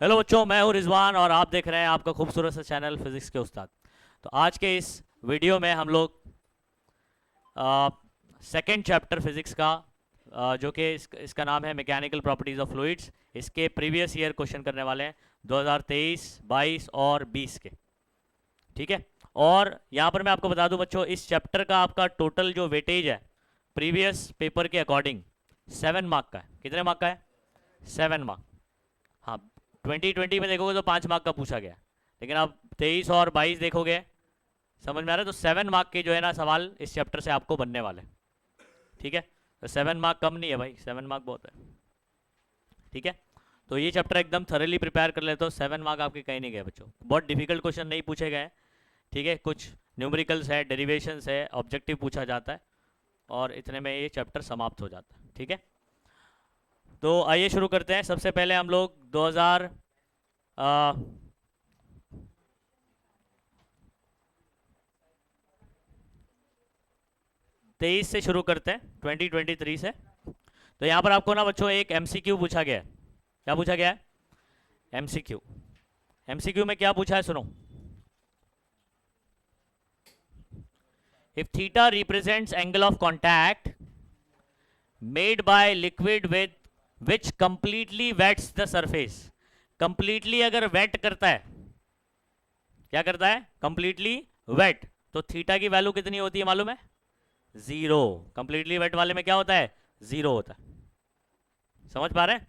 Hello बच्चों, मैं हूं रिजवान और आप देख रहे हैं आपका खूबसूरत सा चैनल फिजिक्स के उस्ताद। तो आज के इस वीडियो में हम लोग सेकेंड चैप्टर फिजिक्स का जो कि इसका नाम है मैकेनिकल प्रॉपर्टीज ऑफ फ्लूइड्स, इसके प्रीवियस ईयर क्वेश्चन करने वाले हैं 2023, 22 और 20 के। ठीक है। और यहाँ पर मैं आपको बता दूं बच्चों, इस चैप्टर का आपका टोटल जो वेटेज है प्रीवियस पेपर के अकॉर्डिंग 7 मार्क का है। कितने मार्क का है? 7 मार्क। हाँ, 2020 में देखोगे तो 5 मार्क का पूछा गया, लेकिन आप 23 और 22 देखोगे, समझ में आ रहा है? तो 7 मार्क के जो है ना सवाल इस चैप्टर से आपको बनने वाले। ठीक है। तो 7 मार्क कम नहीं है भाई, 7 मार्क बहुत है। ठीक है। तो ये चैप्टर एकदम थरली प्रिपेयर कर लेते हो, 7 मार्क आपके कहीं नहीं गए बच्चों। बहुत डिफिकल्ट क्वेश्चन नहीं पूछे गए। ठीक है। कुछ न्यूमेरिकल्स है, डेरिवेशंस है, ऑब्जेक्टिव पूछा जाता है और इतने में ये चैप्टर समाप्त हो जाता है। ठीक है। तो आइए शुरू करते हैं। सबसे पहले हम लोग 2023 से शुरू करते हैं, 2023 से। तो यहाँ पर आपको ना बच्चों एक एमसीक्यू पूछा गया है। क्या पूछा गया है? एमसीक्यू। एमसीक्यू में क्या पूछा है सुनो। If theta represents angle of contact made by liquid with which completely wets the surface. Completely अगर वेट करता है, क्या करता है? कंप्लीटली वेट, तो थीटा की वैल्यू कितनी होती है मालूम है? 0। कंप्लीटली वेट वाले में क्या होता है? 0 होता है। समझ पा रहे हैं?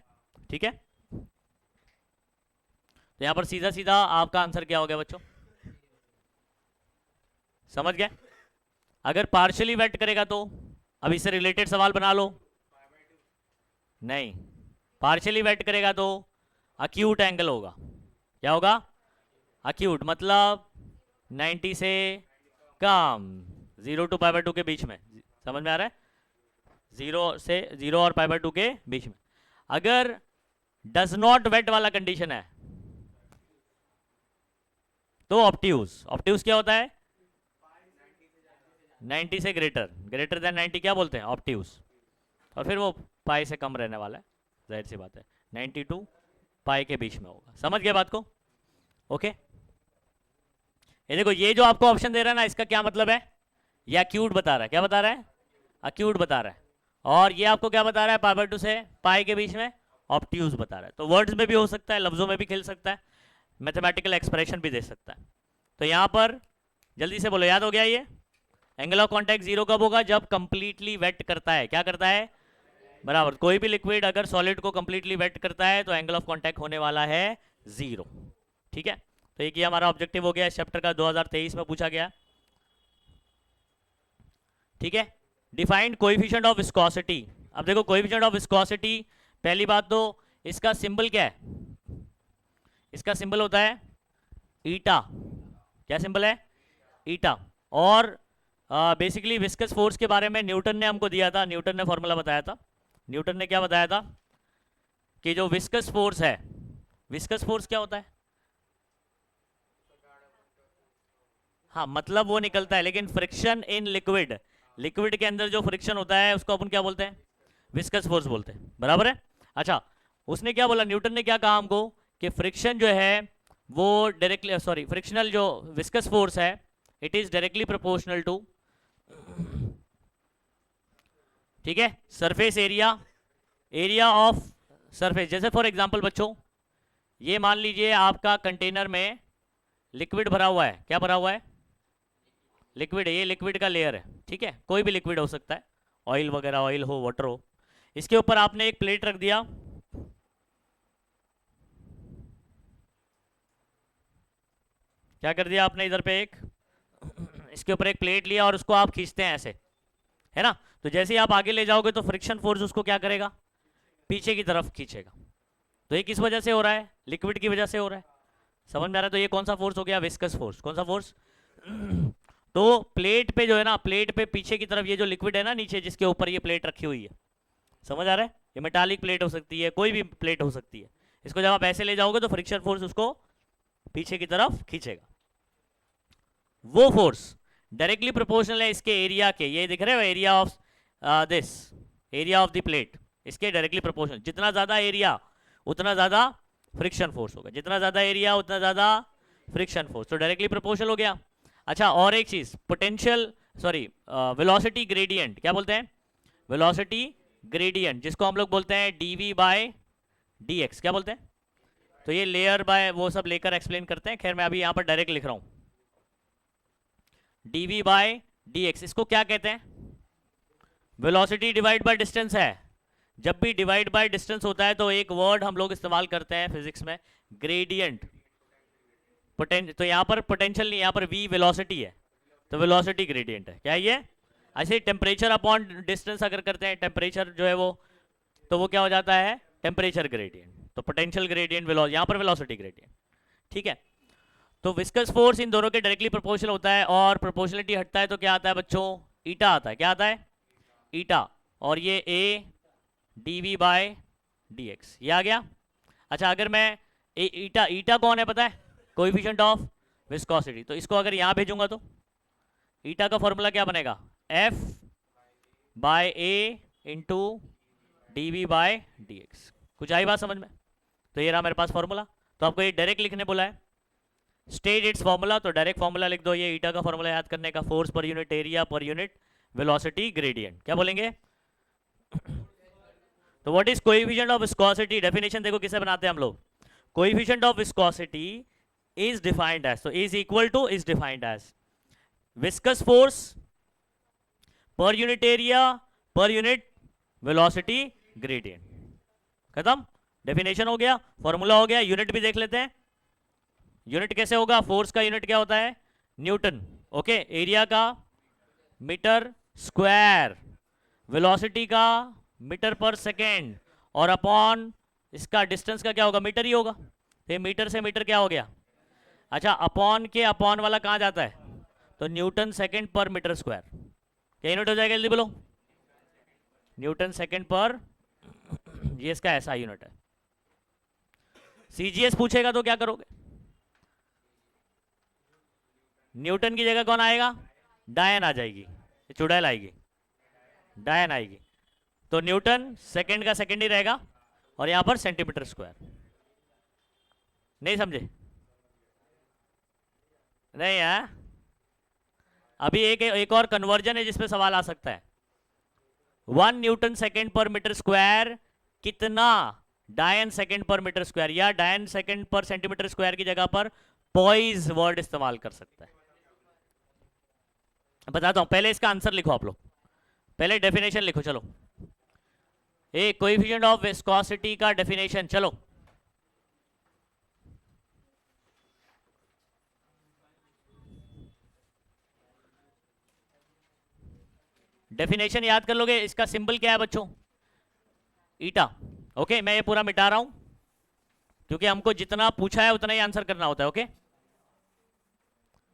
ठीक है। तो यहां पर सीधा सीधा आपका आंसर क्या हो गया बच्चों? समझ गए? अगर पार्शियली वेट करेगा तो अब इससे रिलेटेड सवाल बना लो। नहीं, पार्शियली वेट करेगा तो अक्यूट एंगल होगा। क्या होगा? अक्यूट, मतलब 90 से कम, 0 to π/2 के बीच में। समझ में आ रहा है? 0 और π/2 के बीच में। अगर डज नॉट वेट वाला कंडीशन है तो ऑब्ट्यूज। ऑब्ट्यूज क्या होता है? 90 से ग्रेटर देन 90 क्या बोलते हैं? ऑब्ट्यूज। और फिर वो पाई से कम रहने वाला है, जाहिर सी बात है, 90 टू पाई के बीच में होगा। समझ गए बात को? ओके। ये देखो, ये जो आपको ऑप्शन दे रहा है ना, इसका क्या मतलब है? ये अक्यूट बता रहा है। क्या बता रहा है? अक्यूट बता रहा है। और ये आपको क्या बता रहा है? π/2 से पाई के बीच में ऑब्ट्यूज बता रहा है। तो वर्ड्स में भी हो सकता है, लफ्जों में भी खेल सकता है, मैथमेटिकल एक्सप्रेशन भी दे सकता है। तो यहां पर जल्दी से बोलो, याद हो गया ये? एंगल ऑफ कॉन्टैक्ट 0 कब होगा? जब कंप्लीटली वेट करता है। क्या करता है? बराबर। कोई भी लिक्विड अगर सॉलिड को कंप्लीटली वेट करता है तो एंगल ऑफ कॉन्टैक्ट होने वाला है 0। ठीक है। तो ये हमारा ऑब्जेक्टिव हो गया इस चैप्टर का, 2023 में पूछा गया। ठीक है। Defined coefficient of viscosity. अब देखो, कोएफिशिएंट ऑफ विस्कोसिटी, पहली बात तो इसका सिंबल क्या है? इसका सिंबल होता है ईटा। क्या सिंबल है? ईटा। और बेसिकली विस्कस फोर्स के बारे में न्यूटन ने हमको दिया था, न्यूटन ने फॉर्मूला बताया था। न्यूटन ने क्या बताया था? कि जो विस्कस फोर्स है, विस्कस फोर्स क्या होता है? हाँ, मतलब वो निकलता है, लेकिन फ्रिक्शन इन लिक्विड, लिक्विड के अंदर जो फ्रिक्शन होता है उसको अपन क्या बोलते हैं? विस्कस फोर्स बोलते हैं। बराबर है। अच्छा, उसने क्या बोला, न्यूटन ने क्या कहा हमको? कि फ्रिक्शन जो है वो डायरेक्टली, सॉरी, फ्रिक्शनल जो विस्कस फोर्स है, it is directly proportional to, ठीक है, surface area, area of surface. जैसे फॉर एग्जांपल बच्चों, ये मान लीजिए आपका कंटेनर में लिक्विड भरा हुआ है। क्या भरा हुआ है? लिक्विड है। ये लिक्विड का लेयर है। ठीक है। कोई भी लिक्विड हो सकता है, ऑयल वगैरह, ऑयल हो, वाटर हो। इसके ऊपर आपने एक प्लेट रख दिया। क्या कर दिया आपने? इधर पे एक, इसके ऊपर एक प्लेट लिया और उसको आप खींचते हैं ऐसे, है ना? तो जैसे ही आप आगे ले जाओगे तो फ्रिक्शन फोर्स उसको क्या करेगा? पीछे की तरफ खींचेगा। तो ये किस वजह से हो रहा है? लिक्विड की वजह से हो रहा है। समझ में आ रहा है? तो ये कौन सा फोर्स हो गया? Viscous force. कौन सा फोर्स? तो प्लेट पे जो है ना, प्लेट पे पीछे की तरफ ये जो लिक्विड है ना नीचे, जिसके ऊपर ये प्लेट रखी हुई है, समझ आ रहा है? ये मेटालिक प्लेट हो सकती है, कोई भी प्लेट हो सकती है। इसको जब आप ऐसे ले जाओगे तो फ्रिक्शन फोर्स उसको पीछे की तरफ खींचेगा। वो फोर्स डायरेक्टली प्रोपोर्शनल है इसके एरिया के। ये दिख रहे हो, area of this, area of the plate, इसके डायरेक्टली प्रोपोर्शनल। जितना ज्यादा एरिया उतना ज्यादा फ्रिक्शन फोर्स होगा, जितना ज़्यादा एरिया उतना ज़्यादा फ्रिक्शन फोर्स, तो डायरेक्टली प्रोपोर्शनल हो गया। अच्छा, और एक चीज़, पोटेंशियल सॉरी वेलोसिटी ग्रेडियंट, क्या बोलते हैं, वेलोसिटी ग्रेडियंट, जिसको हम लोग बोलते हैं dv बाय dx, क्या बोलते हैं, तो ये लेयर बाय वो सब लेकर एक्सप्लेन करते हैं, खैर मैं अभी यहाँ पर डायरेक्ट लिख रहा हूँ, dv बाय dx, इसको क्या कहते हैं, वेलोसिटी डिवाइड बाय डिस्टेंस है। जब भी डिवाइड बाय डिस्टेंस होता है तो एक वर्ड हम लोग इस्तेमाल करते हैं फिजिक्स में, ग्रेडियंट। तो यहाँ पर पोटेंशियल नहीं, यहाँ पर v वेलोसिटी है, तो वेलोसिटी ग्रेडियंट है, क्या है ये। ऐसे टेम्परेचर अपॉन डिस्टेंस अगर करते हैं, टेम्परेचर जो है वो, तो वो क्या हो जाता है, टेम्परेचर ग्रेडियंट, तो पोटेंशियल ग्रेडियंट यहाँ पर वेलोसिटी ग्रेडियंट, ठीक है। तो विस्कस फोर्स इन दोनों के डायरेक्टली प्रोपोर्शनल होता है, और प्रोपोर्शनलिटी हटता है तो क्या आता है बच्चों, ईटा आता है, क्या आता है, ईटा, और ये a dv बाय dx, ये आ गया। अच्छा, अगर मैं ईटा, ईटा कौन है पता है, कोएफिशिएंट ऑफ विस्कोसिटी, तो इसको अगर यहाँ भेजूंगा तो ईटा का फॉर्मूला क्या बनेगा, f by a into D V by D X. कुछ आई बात समझ में, तो ये रहा मेरे पास फॉर्मूला, तो आपको ये डायरेक्ट लिखने बोला है, स्टेट इट्स फॉर्मूला, तो डायरेक्ट फॉर्मूला लिख दो, ये ईटा का फॉर्मूला याद करने का, फोर्स पर यूनिट एरिया पर यूनिट वेलोसिटी ग्रेडियंट, क्या बोलेंगे। तो what is coefficient of viscosity, definition देखो किसे बनाते हैं हम लोग, coefficient of viscosity is defined as, तो is equal to is defined as viscous force पर यूनिट एरिया पर यूनिट वेलोसिटी ग्रेडियंट, खत्म, डेफिनेशन हो गया, फॉर्मूला हो गया, यूनिट भी देख लेते हैं, यूनिट कैसे होगा, फोर्स का यूनिट क्या होता है, न्यूटन, ओके, एरिया का मीटर स्क्वायर, वेलोसिटी का मीटर पर सेकेंड, और अपॉन इसका डिस्टेंस का क्या होगा, मीटर ही होगा, तो मीटर से मीटर क्या हो गया, अच्छा, अपॉन के अपॉन वाला कहाँ जाता है, तो न्यूटन सेकेंड पर मीटर स्क्वायर, क्या यूनिट हो जाएगा, जल्दी बोलो, न्यूटन सेकेंड पर, ये इसका ऐसा यूनिट है। सीजीएस पूछेगा तो क्या करोगे, न्यूटन की जगह कौन आएगा, डायन आ जाएगी, चुड़ैल आएगी, डायन आएगी, तो न्यूटन सेकंड का सेकंड ही रहेगा, और यहां पर सेंटीमीटर स्क्वायर, नहीं समझे, नहीं है, अभी एक और कन्वर्जन है जिसपे सवाल आ सकता है, 1 न्यूटन सेकंड पर मीटर स्क्वायर कितना डायन सेकंड पर मीटर स्क्वायर, या डायन सेकंड पर सेंटीमीटर स्क्वायर की जगह पर पॉइज वर्ड इस्तेमाल कर सकता है। बताता हूं, पहले इसका आंसर लिखो आप लोग, पहले डेफिनेशन लिखो, चलो, ए कोएफिशिएंट ऑफ विस्कोसिटी का डेफिनेशन, चलो, डेफिनेशन याद कर लोगे, इसका सिंबल क्या है बच्चों, ईटा, ओके, मैं ये पूरा मिटा रहा हूं क्योंकि हमको जितना पूछा है उतना ही आंसर करना होता है, ओके।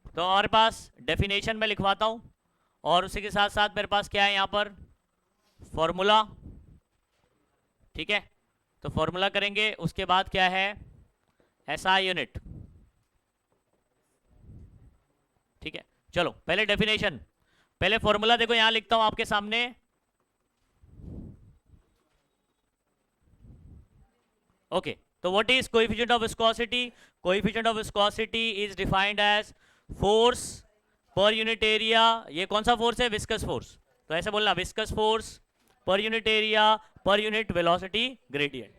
तो हमारे पास डेफिनेशन में लिखवाता हूं, और उसी के साथ साथ मेरे पास क्या है यहां पर फॉर्मूला, ठीक है, तो फॉर्मूला करेंगे, उसके बाद क्या है एसआई यूनिट, ठीक है, चलो पहले डेफिनेशन, पहले फॉर्मूला देखो, यहां लिखता हूं आपके सामने, ओके, तो what is coefficient of viscosity, coefficient of viscosity is defined as force पर यूनिट एरिया, ये कौन सा फोर्स है, विस्कस फोर्स, तो ऐसे बोलना, विस्कस फोर्स पर यूनिट एरिया पर unit velocity gradient.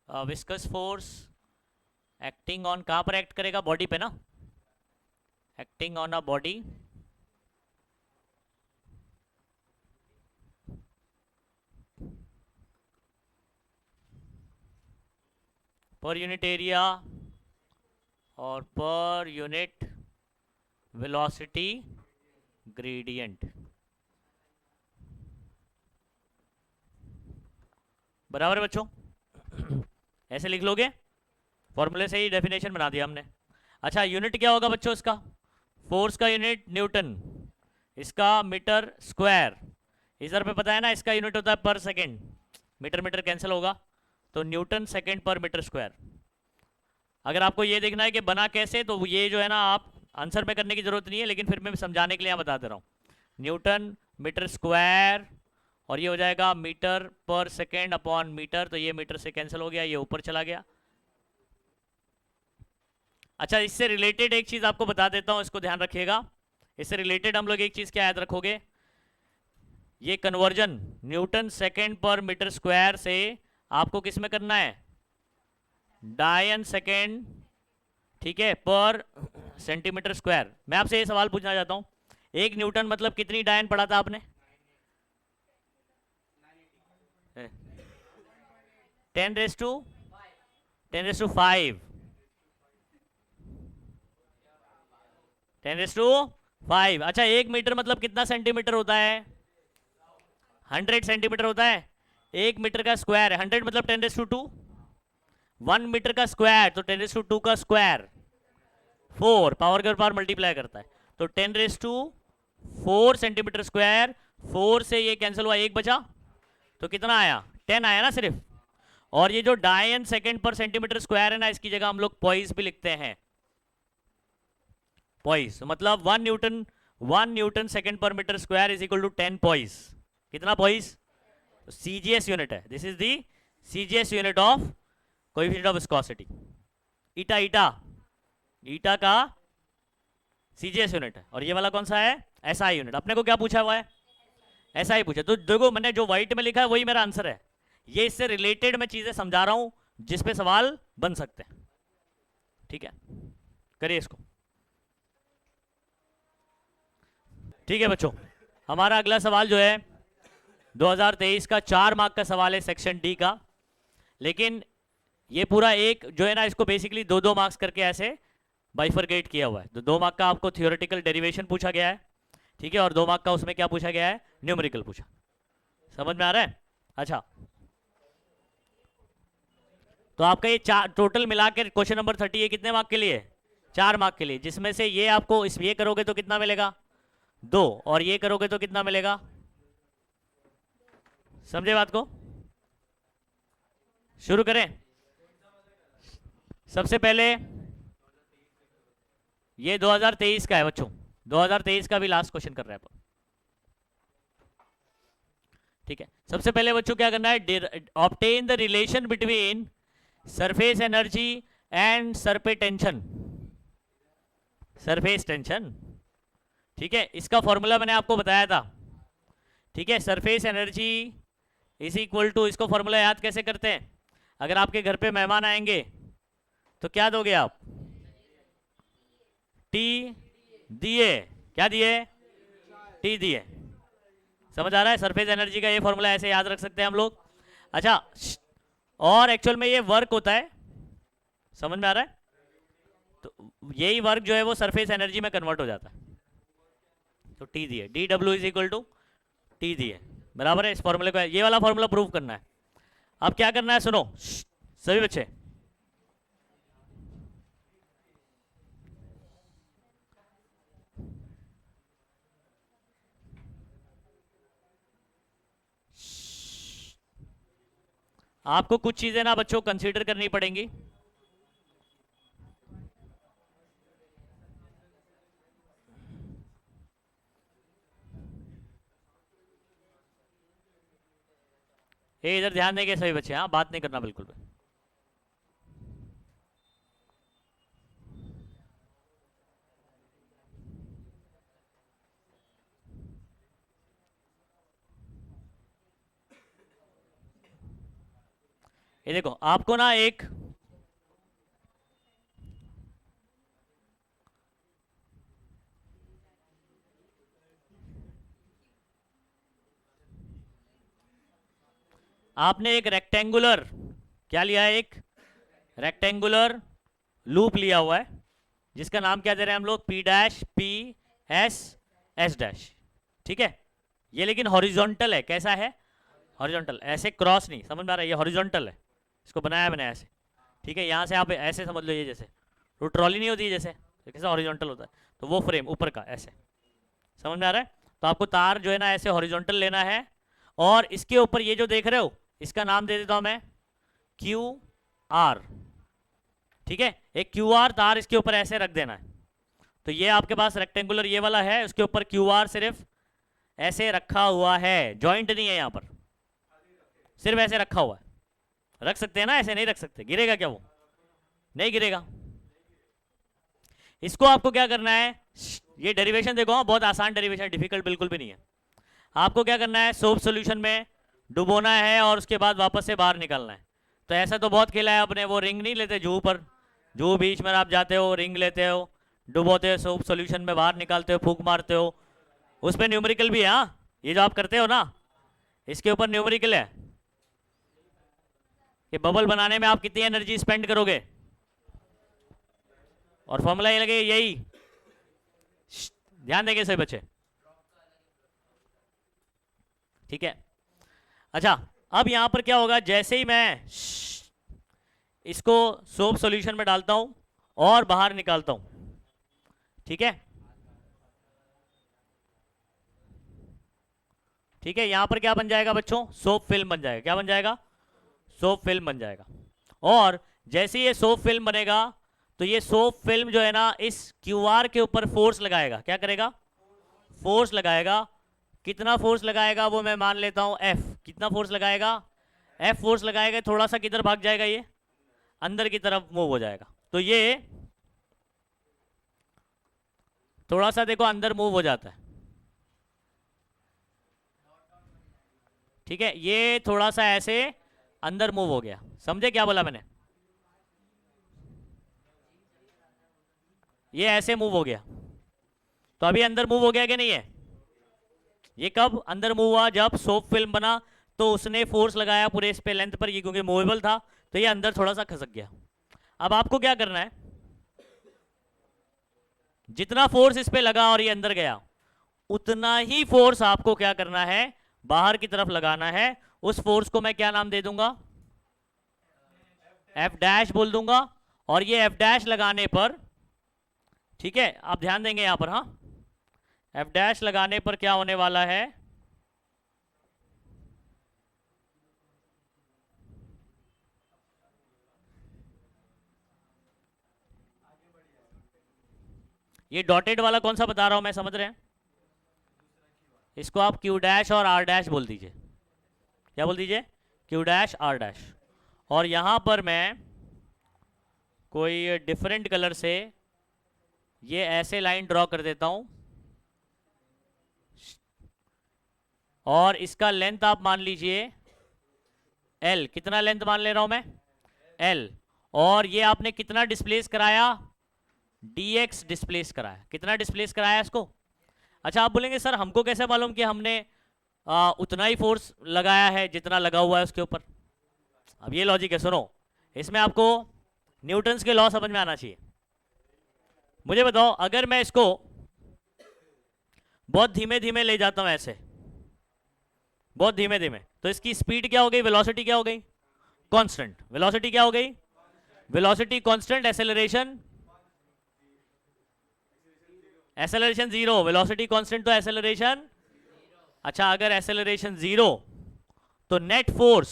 Viscous force acting on, कहां पर एक्ट करेगा, बॉडी पे ना, एक्टिंग ऑन अ बॉडी पर यूनिट एरिया और पर यूनिट वेलोसिटी ग्रेडियंट, बराबर है बच्चों? ऐसे लिख लोगे, फॉर्मूले से ही डेफिनेशन बना दिया हमने। अच्छा, यूनिट क्या होगा बच्चों इसका? फोर्स का यूनिट न्यूटन, इसका मीटर स्क्वायर। इधर पे पता है ना, इसका यूनिट होता है पर सेकेंड, मीटर मीटर कैंसिल होगा, तो न्यूटन सेकेंड पर मीटर स्क्वायर। अगर आपको ये देखना है कि बना कैसे, तो ये जो है ना, आप आंसर में करने की जरूरत नहीं है, लेकिन फिर मैं समझाने के लिए यहाँ बता दे रहा हूँ। न्यूटन मीटर स्क्वायर, और ये हो जाएगा मीटर पर सेकेंड अपॉन मीटर, तो ये मीटर से कैंसिल हो गया, ये ऊपर चला गया। अच्छा, इससे रिलेटेड एक चीज आपको बता देता हूं, इसको ध्यान रखिएगा। इससे रिलेटेड हम लोग एक चीज क्या याद रखोगे, ये कन्वर्जन न्यूटन सेकेंड पर मीटर स्क्वायर से आपको किस में करना है? डायन सेकेंड, ठीक है, पर सेंटीमीटर स्क्वायर। मैं आपसे ये सवाल पूछना चाहता हूं, एक न्यूटन मतलब कितनी डायन पढ़ा था आपने? 10⁵ 10⁵5। अच्छा, एक मीटर मतलब कितना सेंटीमीटर होता है? 100 सेंटीमीटर होता है। एक मीटर का स्क्वायर है 100, मतलब 10⁵2। 1 मीटर का स्क्वायर तो 10⁵2 का स्क्वायर 4, पावर के पावर मल्टीप्लाई करता है, तो 10⁴ सेंटीमीटर स्क्वायर। 4 से ये कैंसिल हुआ, एक बचा, तो कितना आया? 10 आया ना सिर्फ। और ये जो डायन सेकेंड पर सेंटीमीटर स्क्वायर है ना, इसकी जगह हम लोग पॉइस भी लिखते हैं। पॉइस मतलब 1 न्यूटन सेकेंड पर metre square is equal to 10 poise. कितना पॉइस? सीजीएस यूनिट है, this is the CGS unit of coefficient of viscosity. Eta eta eta का सीजीएस यूनिट है, और ये वाला कौन सा है? SI unit. अपने को क्या पूछा हुआ है? एसआई पूछा। तो देखो, मैंने जो व्हाइट में लिखा है वही मेरा आंसर है। ये इससे रिलेटेड मैं चीजें समझा रहा हूं जिस पे सवाल बन सकते हैं, ठीक है? करिए इसको। ठीक है बच्चों, हमारा अगला सवाल जो है 2023 का 4 मार्क का सवाल है, सेक्शन डी का। लेकिन ये पूरा एक जो है ना, इसको बेसिकली 2-2 मार्क्स करके ऐसे बाइफरगेट किया हुआ है। तो 2 मार्क का आपको थियोरेटिकल डेरिवेशन पूछा गया है, ठीक है, और 2 मार्क का उसमें क्या पूछा गया है? न्यूमेरिकल पूछा। समझ में आ रहा है? अच्छा, तो आपका ये टोटल मिला के क्वेश्चन नंबर 30 ये कितने मार्क के लिए? 4 मार्क के लिए, जिसमें से ये आपको ये करोगे तो कितना मिलेगा? 2, और ये करोगे तो कितना मिलेगा? समझे बात को? शुरू करें। सबसे पहले ये 2023 का है बच्चों, 2023 का भी लास्ट क्वेश्चन कर रहे हैं अपन, ठीक है? सबसे पहले बच्चों क्या करना है? Obtain the relation between surface energy and surface tension. Surface tension, ठीक है, इसका फॉर्मूला मैंने आपको बताया था, ठीक है? Surface energy is equal to, इसको फॉर्मूला याद कैसे करते हैं? अगर आपके घर पे मेहमान आएंगे तो क्या दोगे आप? टी दिए। क्या दिए? टी दिए। समझ आ रहा है? सरफेस एनर्जी का ये फॉर्मूला ऐसे याद रख सकते हैं हम लोग। अच्छा, और एक्चुअल में ये वर्क होता है, समझ में आ रहा है? तो यही वर्क जो है वो सरफेस एनर्जी में कन्वर्ट हो जाता है। तो टी दिए, D W is equal to T दिए, बराबर है। इस फॉर्मूले को, ये वाला फॉर्मूला प्रूव करना है। अब क्या करना है, सुनो सभी बच्चे, आपको कुछ चीजें ना बच्चों कंसीडर करनी पड़ेंगी। ये इधर ध्यान देंगे सभी बच्चे, हाँ, बात नहीं करना बिल्कुल भी। ये देखो, आपको ना एक आपने एक रेक्टेंगुलर क्या लिया है? एक रेक्टेंगुलर लूप लिया हुआ है, जिसका नाम क्या दे रहे हैं हम लोग, P dash P S S dash, ठीक है। ये लेकिन हॉरिजॉन्टल है, कैसा है, हॉरिजॉन्टल, ऐसे क्रॉस नहीं, समझ में आ रहा है, ये हॉरिजॉन्टल है, इसको बनाया मैंने ऐसे, ठीक है। यहाँ से आप ऐसे समझ लो, ये जैसे वो ट्रॉली नहीं होती है जैसे, तो कैसा हॉरिजॉन्टल होता है, तो वो फ्रेम ऊपर का ऐसे, समझ में आ रहा है। तो आपको तार जो है ना ऐसे हॉरिजॉन्टल लेना है, और इसके ऊपर ये जो देख रहे हो इसका नाम दे देता हूं मैं QR, ठीक है। एक QR तार इसके ऊपर ऐसे रख देना है। तो ये आपके पास रेक्टेंगुलर ये वाला है, उसके ऊपर QR सिर्फ ऐसे रखा हुआ है, जॉइंट नहीं है यहाँ पर, सिर्फ ऐसे रखा हुआ है। रख सकते हैं ना, ऐसे नहीं रख सकते, गिरेगा क्या वो, नहीं गिरेगा। इसको आपको क्या करना है, ये डेरिवेशन देखो, बहुत आसान डेरिवेशन, डिफिकल्ट बिल्कुल भी नहीं है। आपको क्या करना है, सोप सॉल्यूशन में डुबोना है और उसके बाद वापस से बाहर निकालना है। तो ऐसा तो बहुत खेला है अपने, वो रिंग नहीं लेते जूहू पर, जूहू बीच में आप जाते हो, रिंग लेते हो, डुबोते हो सोप सॉल्यूशन में, बाहर निकालते हो, फूंक मारते हो, उस पर न्यूमेरिकल भी है। हाँ, ये जो आप करते हो ना, इसके ऊपर न्यूमेरिकल है कि बबल बनाने में आप कितनी एनर्जी स्पेंड करोगे, और फॉर्मूला ये लगे यही, ध्यान देंगे सभी बच्चे, ठीक है। अच्छा, अब यहां पर क्या होगा, जैसे ही मैं इसको सोप सॉल्यूशन में डालता हूं और बाहर निकालता हूं, ठीक है, ठीक है, यहां पर क्या बन जाएगा बच्चों, सोप फिल्म बन जाएगा। क्या बन जाएगा, सोप फिल्म बन जाएगा। और जैसे ये सोप फिल्म बनेगा, तो ये सोप फिल्म जो है ना इस QR के ऊपर फोर्स लगाएगा। क्या करेगा, फोर्स लगाएगा। कितना फोर्स लगाएगा वो मैं मान लेता हूं F। कितना फोर्स लगाएगा, F फोर्स लगाएगा। थोड़ा सा किधर भाग जाएगा, ये अंदर की तरफ मूव हो जाएगा। तो ये थोड़ा सा देखो अंदर मूव हो जाता है, ठीक है, ये थोड़ा सा ऐसे अंदर मूव हो गया। समझे क्या बोला मैंने, ये ऐसे मूव हो गया। तो अभी अंदर मूव हो गया कि नहीं है, ये कब अंदर मूव हुआ, जब सोप फिल्म बना तो उसने फोर्स लगाया पूरे इस पे लेंथ पर, ये क्योंकि मूवेबल था तो ये अंदर थोड़ा सा खसक गया। अब आपको क्या करना है, जितना फोर्स इस पे लगा और ये अंदर गया, उतना ही फोर्स आपको क्या करना है, बाहर की तरफ लगाना है। उस फोर्स को मैं क्या नाम दे दूंगा, F डैश बोल दूंगा। और ये F डैश लगाने पर, ठीक है, आप ध्यान देंगे यहां पर, हाँ, F डैश लगाने पर क्या होने वाला है, ये डॉटेड वाला कौन सा बता रहा हूं मैं, समझ रहे हैं, इसको आप Q डैश और R डैश बोल दीजिए। क्या बोल दीजिए, Q डैश R डैश। और यहां पर मैं कोई डिफरेंट कलर से ये ऐसे लाइन ड्रॉ कर देता हूं, और इसका लेंथ आप मान लीजिए L। कितना लेंथ मान ले रहा हूं मैं, L। और ये आपने कितना डिस्प्लेस कराया, dx डिस्प्लेस कराया। कितना डिस्प्लेस कराया इसको। अच्छा, आप बोलेंगे सर हमको कैसे मालूम कि हमने उतना ही फोर्स लगाया है जितना लगा हुआ है उसके ऊपर। अब ये लॉजिक है, सुनो, इसमें आपको न्यूटन्स के लॉ समझ में आना चाहिए। मुझे बताओ, अगर मैं इसको बहुत धीमे धीमे ले जाता हूं ऐसे, बहुत धीमे धीमे, तो इसकी स्पीड क्या हो गई, वेलोसिटी क्या हो गई, कांस्टेंट। वेलोसिटी क्या हो गई, velocity constant. Acceleration, acceleration zero, velocity constant तो एक्सेलरेशन। अच्छा, अगर एक्सेलरेशन जीरो तो नेट फोर्स,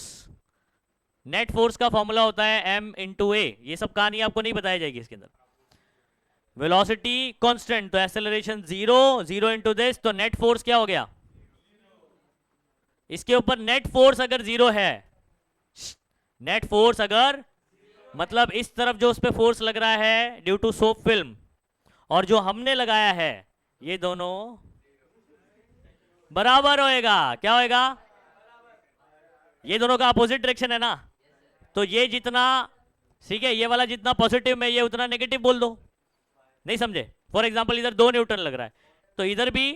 नेट फोर्स का फॉर्मूला होता है m इंटू ए। ये सब कहानी आपको नहीं बताई जाएगी इसके अंदर। वेलोसिटी कांस्टेंट तो acceleration zero, zero into this, तो नेट फोर्स क्या हो गया, इसके ऊपर नेट फोर्स अगर जीरो है, नेट फोर्स अगर, मतलब इस तरफ जो उस पर फोर्स लग रहा है ड्यू टू सोप फिल्म, और जो हमने लगाया है, ये दोनों बराबर होएगा। क्या होएगा, ये दोनों का अपोजिट डायरेक्शन है ना, तो ये जितना, ठीक है, ये वाला जितना पॉजिटिव में, ये उतना नेगेटिव बोल दो। नहीं समझे, फॉर एग्जांपल इधर 2 न्यूटन लग रहा है, तो इधर भी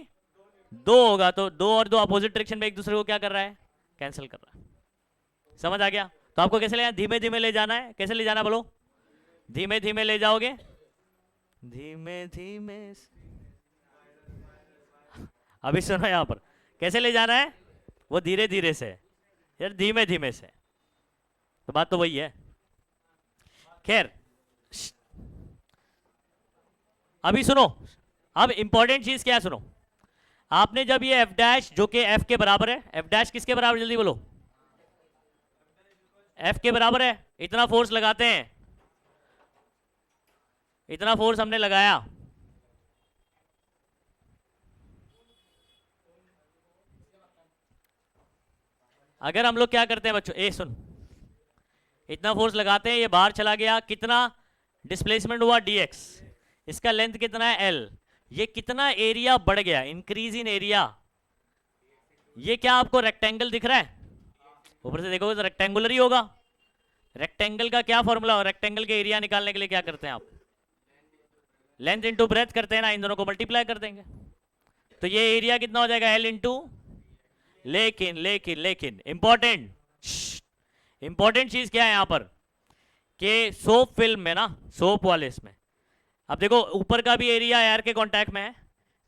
2 होगा, तो 2 और 2 अपोजिट डायरेक्शन में एक दूसरे को क्या कर रहा है, कैंसिल कर रहा है। समझ आ गया। तो आपको कैसे ले जाना, धीमे धीमे ले जाना है। कैसे ले जाना बोलो, धीमे धीमे ले जाओगे धीमे धीमे अभी सुनो यहाँ पर कैसे ले जाना है, वो धीरे धीरे से यार, धीमे धीमे से, तो बात तो वही है। खैर अभी सुनो, अब इंपॉर्टेंट चीज क्या है सुनो। आपने जब ये एफ डैश जो कि एफ के बराबर है, एफ डैश किसके बराबर जल्दी बोलो, एफ के बराबर है, इतना फोर्स लगाते हैं, इतना फोर्स हमने लगाया, अगर हम लोग क्या करते हैं बच्चों, ए सुन, इतना फोर्स लगाते हैं, ये बाहर चला गया, कितना डिस्प्लेसमेंट हुआ dx, इसका लेंथ कितना है l, ये कितना एरिया बढ़ गया, इंक्रीज इन एरिया। ये क्या आपको रेक्टेंगल दिख रहा है, ऊपर से देखोगे तो रेक्टेंगुलर ही होगा। रेक्टेंगल का क्या फॉर्मूला हो, रेक्टेंगल के एरिया निकालने के लिए क्या करते हैं आप, लेंथ इंटू ब्रेथ करते हैं ना, इन दोनों को मल्टीप्लाई कर देंगे, तो ये एरिया कितना हो जाएगा l इंटू, लेकिन लेकिन लेकिन इंपॉर्टेंट इंपॉर्टेंट चीज क्या है यहां पर, कि सोप फिल्म में ना, सोप वाले इसमें, अब देखो ऊपर का भी एरिया एयर के कांटेक्ट में है,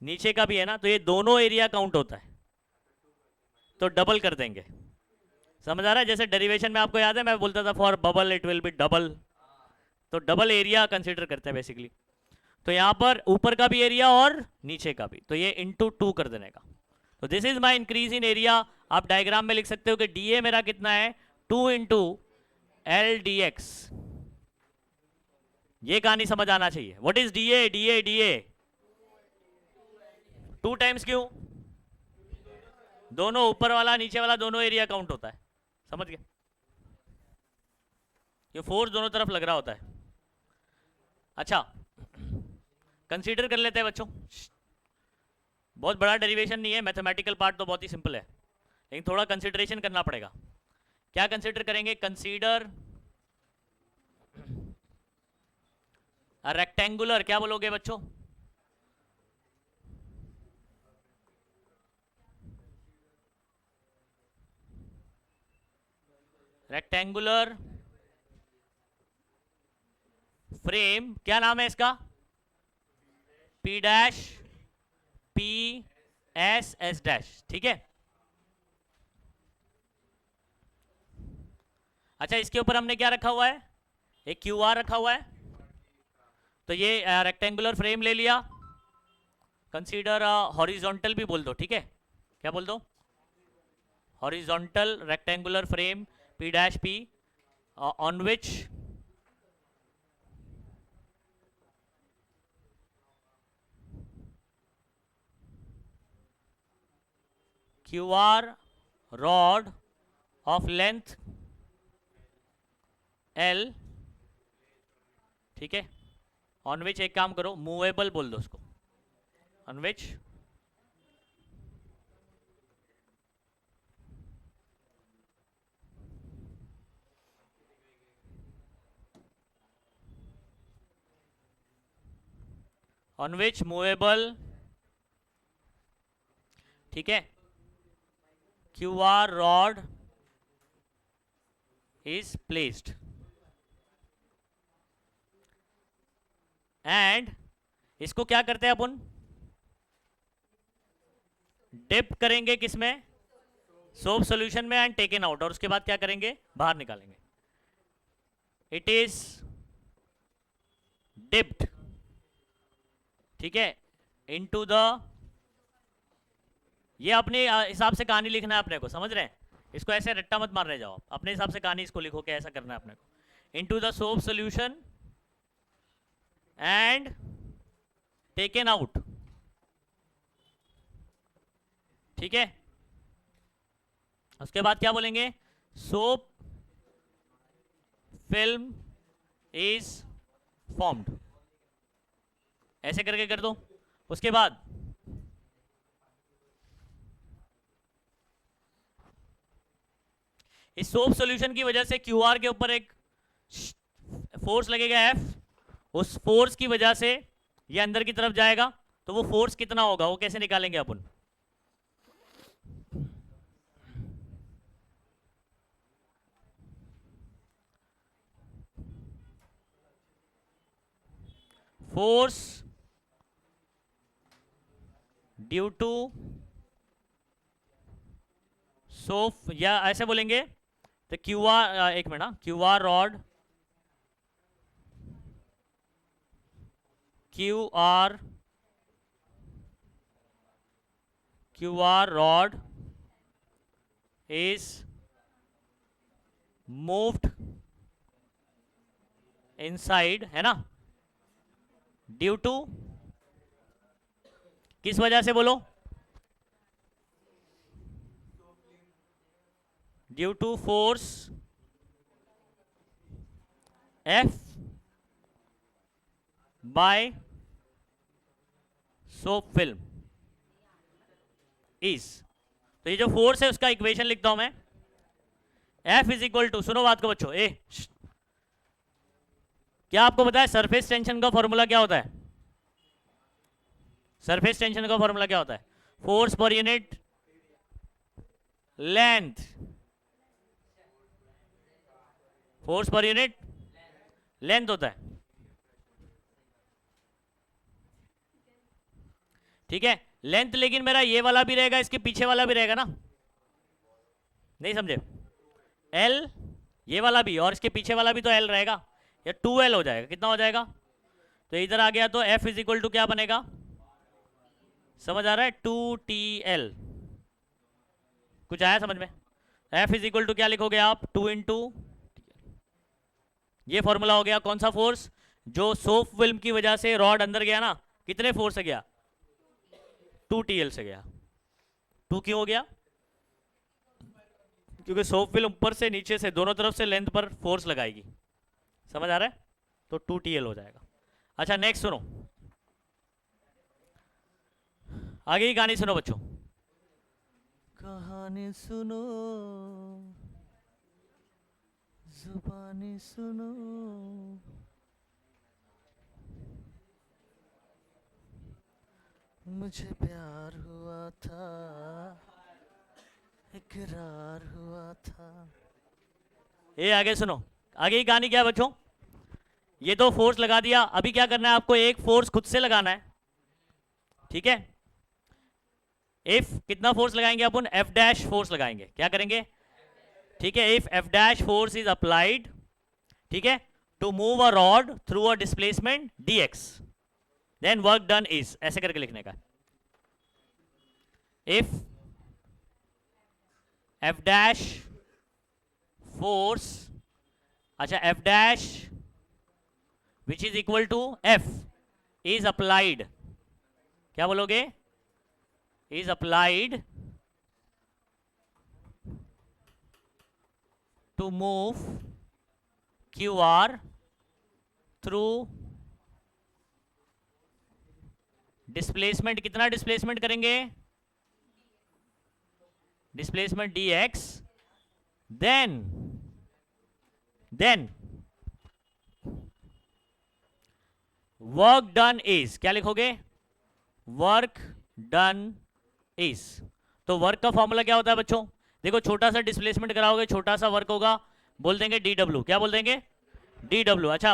नीचे का भी है ना, तो ये दोनों एरिया काउंट होता है, तो डबल कर देंगे। समझ आ रहा है, जैसे डेरिवेशन में आपको याद है मैं बोलता था for bubble it will be double, तो डबल एरिया कंसीडर करते हैं बेसिकली। तो यहां पर ऊपर का भी एरिया और नीचे का भी, तो ये इंटू 2 कर देने का, तो this is my increase in area. आप डायग्राम में लिख सकते हो कि डी ए मेरा कितना है, 2 इंटू एल डी एक्स। ये कहानी समझ आना चाहिए, what is D A, D A D A 2 times क्यों, दोनों ऊपर वाला नीचे वाला दोनों एरिया काउंट होता है, समझ गए, ये फोर्स दोनों तरफ लग रहा होता है। अच्छा कंसीडर कर लेते हैं बच्चों, बहुत बड़ा डेरिवेशन नहीं है, मैथमेटिकल पार्ट तो बहुत ही सिंपल है, लेकिन थोड़ा कंसीडरेशन करना पड़ेगा। क्या कंसीडर करेंगे, कंसीडर रेक्टेंगुलर, क्या बोलोगे बच्चों, रेक्टेंगुलर फ्रेम, क्या नाम है इसका, P dash P S S dash, ठीक है। अच्छा इसके ऊपर हमने क्या रखा हुआ है, एक क्यू आर रखा हुआ है, तो ये रेक्टेंगुलर फ्रेम ले लिया, कंसीडर हॉरिजॉन्टल भी बोल दो, ठीक है, क्या बोल दो, horizontal rectangular frame P dash P, on which Q R rod of length L, ठीक है, ऑन विच एक काम करो मूवेबल बोल दो उसको, on which on which movable, ठीक है, Q R rod is placed, and इसको क्या करते हैं अपन, डिप करेंगे किसमें, सोप सॉल्यूशन में, एंड टेकन आउट, और उसके बाद क्या करेंगे, बाहर निकालेंगे, इट इज डिप्ड, ठीक है, इनटू द, ये अपने हिसाब से कहानी लिखना है अपने को, समझ रहे हैं, इसको ऐसे रट्टा मत मारने जाओ, अपने हिसाब से कहानी इसको लिखो कि ऐसा करना है अपने को, into the soap solution and taken out, ठीक है। उसके बाद क्या बोलेंगे, सोप फिल्म इज फॉर्म्ड, ऐसे करके कर दो। उसके बाद इस सोप सॉल्यूशन की वजह से क्यूआर के ऊपर एक फोर्स लगेगा एफ, उस फोर्स की वजह से ये अंदर की तरफ जाएगा, तो वो फोर्स कितना होगा वो कैसे निकालेंगे अपन, फोर्स ड्यू टू सोफ, या ऐसे बोलेंगे तो क्यू आर, एक minute, Q R rod, Q R rod is moved inside, है ना, ड्यू टू, किस वजह से बोलो, due to force F by soap film is. तो ये जो फोर्स है उसका इक्वेशन लिखता हूं मैं, F इज इक्वल टू, सुनो बात को बच्चों, क्या आपको पता है सरफेस टेंशन का फॉर्मूला क्या होता है? सरफेस टेंशन का फॉर्मूला क्या होता है? Force per unit length, force per unit length होता है, ठीक है। लेंथ लेकिन मेरा ये वाला भी रहेगा, इसके पीछे वाला भी रहेगा ना, नहीं समझे? L ये वाला भी और इसके पीछे वाला भी तो L रहेगा, या 2L हो जाएगा, कितना हो जाएगा? तो इधर आ गया तो F इज इक्वल टू क्या बनेगा, समझ आ रहा है? 2TL, कुछ आया समझ में? F इज इक्वल टू क्या लिखोगे आप, 2 इंटू, ये फॉर्मूला हो गया कौन सा फोर्स, जो सोप फिल्म की वजह से रॉड अंदर गया ना, कितने फोर्स से गया, 2TL से गया। 2 क्यों हो गया? क्योंकि सोप फिल्म ऊपर से नीचे से दोनों तरफ से लेंथ पर फोर्स लगाएगी, समझ आ रहा है? तो 2TL हो जाएगा। अच्छा नेक्स्ट सुनो, आगे की कहानी सुनो बच्चों, कहानी सुनो, जुबानी सुनो, मुझे प्यार हुआ था, इकरार हुआ था। ये आगे सुनो, आगे की कहानी क्या है बच्चों, ये तो फोर्स लगा दिया, अभी क्या करना है आपको, एक फोर्स खुद से लगाना है, ठीक है। इफ कितना फोर्स लगाएंगे अपन, F डैश फोर्स लगाएंगे, क्या करेंगे, ठीक है। If F dash force is applied, ठीक है, to move a rod through a displacement dx, then work done is, ऐसे करके लिखने का। इफ F डैश फोर्स, अच्छा F dash which is equal to F is applied, क्या बोलोगे, is applied to move QR through displacement, कितना displacement करेंगे, displacement dx, then work done is, क्या लिखोगे, वर्क डन इज। तो वर्क का formula क्या होता है बच्चों, देखो छोटा सा डिस्प्लेसमेंट कराओगे, छोटा सा वर्क होगा, बोल देंगे dw, क्या बोल देंगे, dw। अच्छा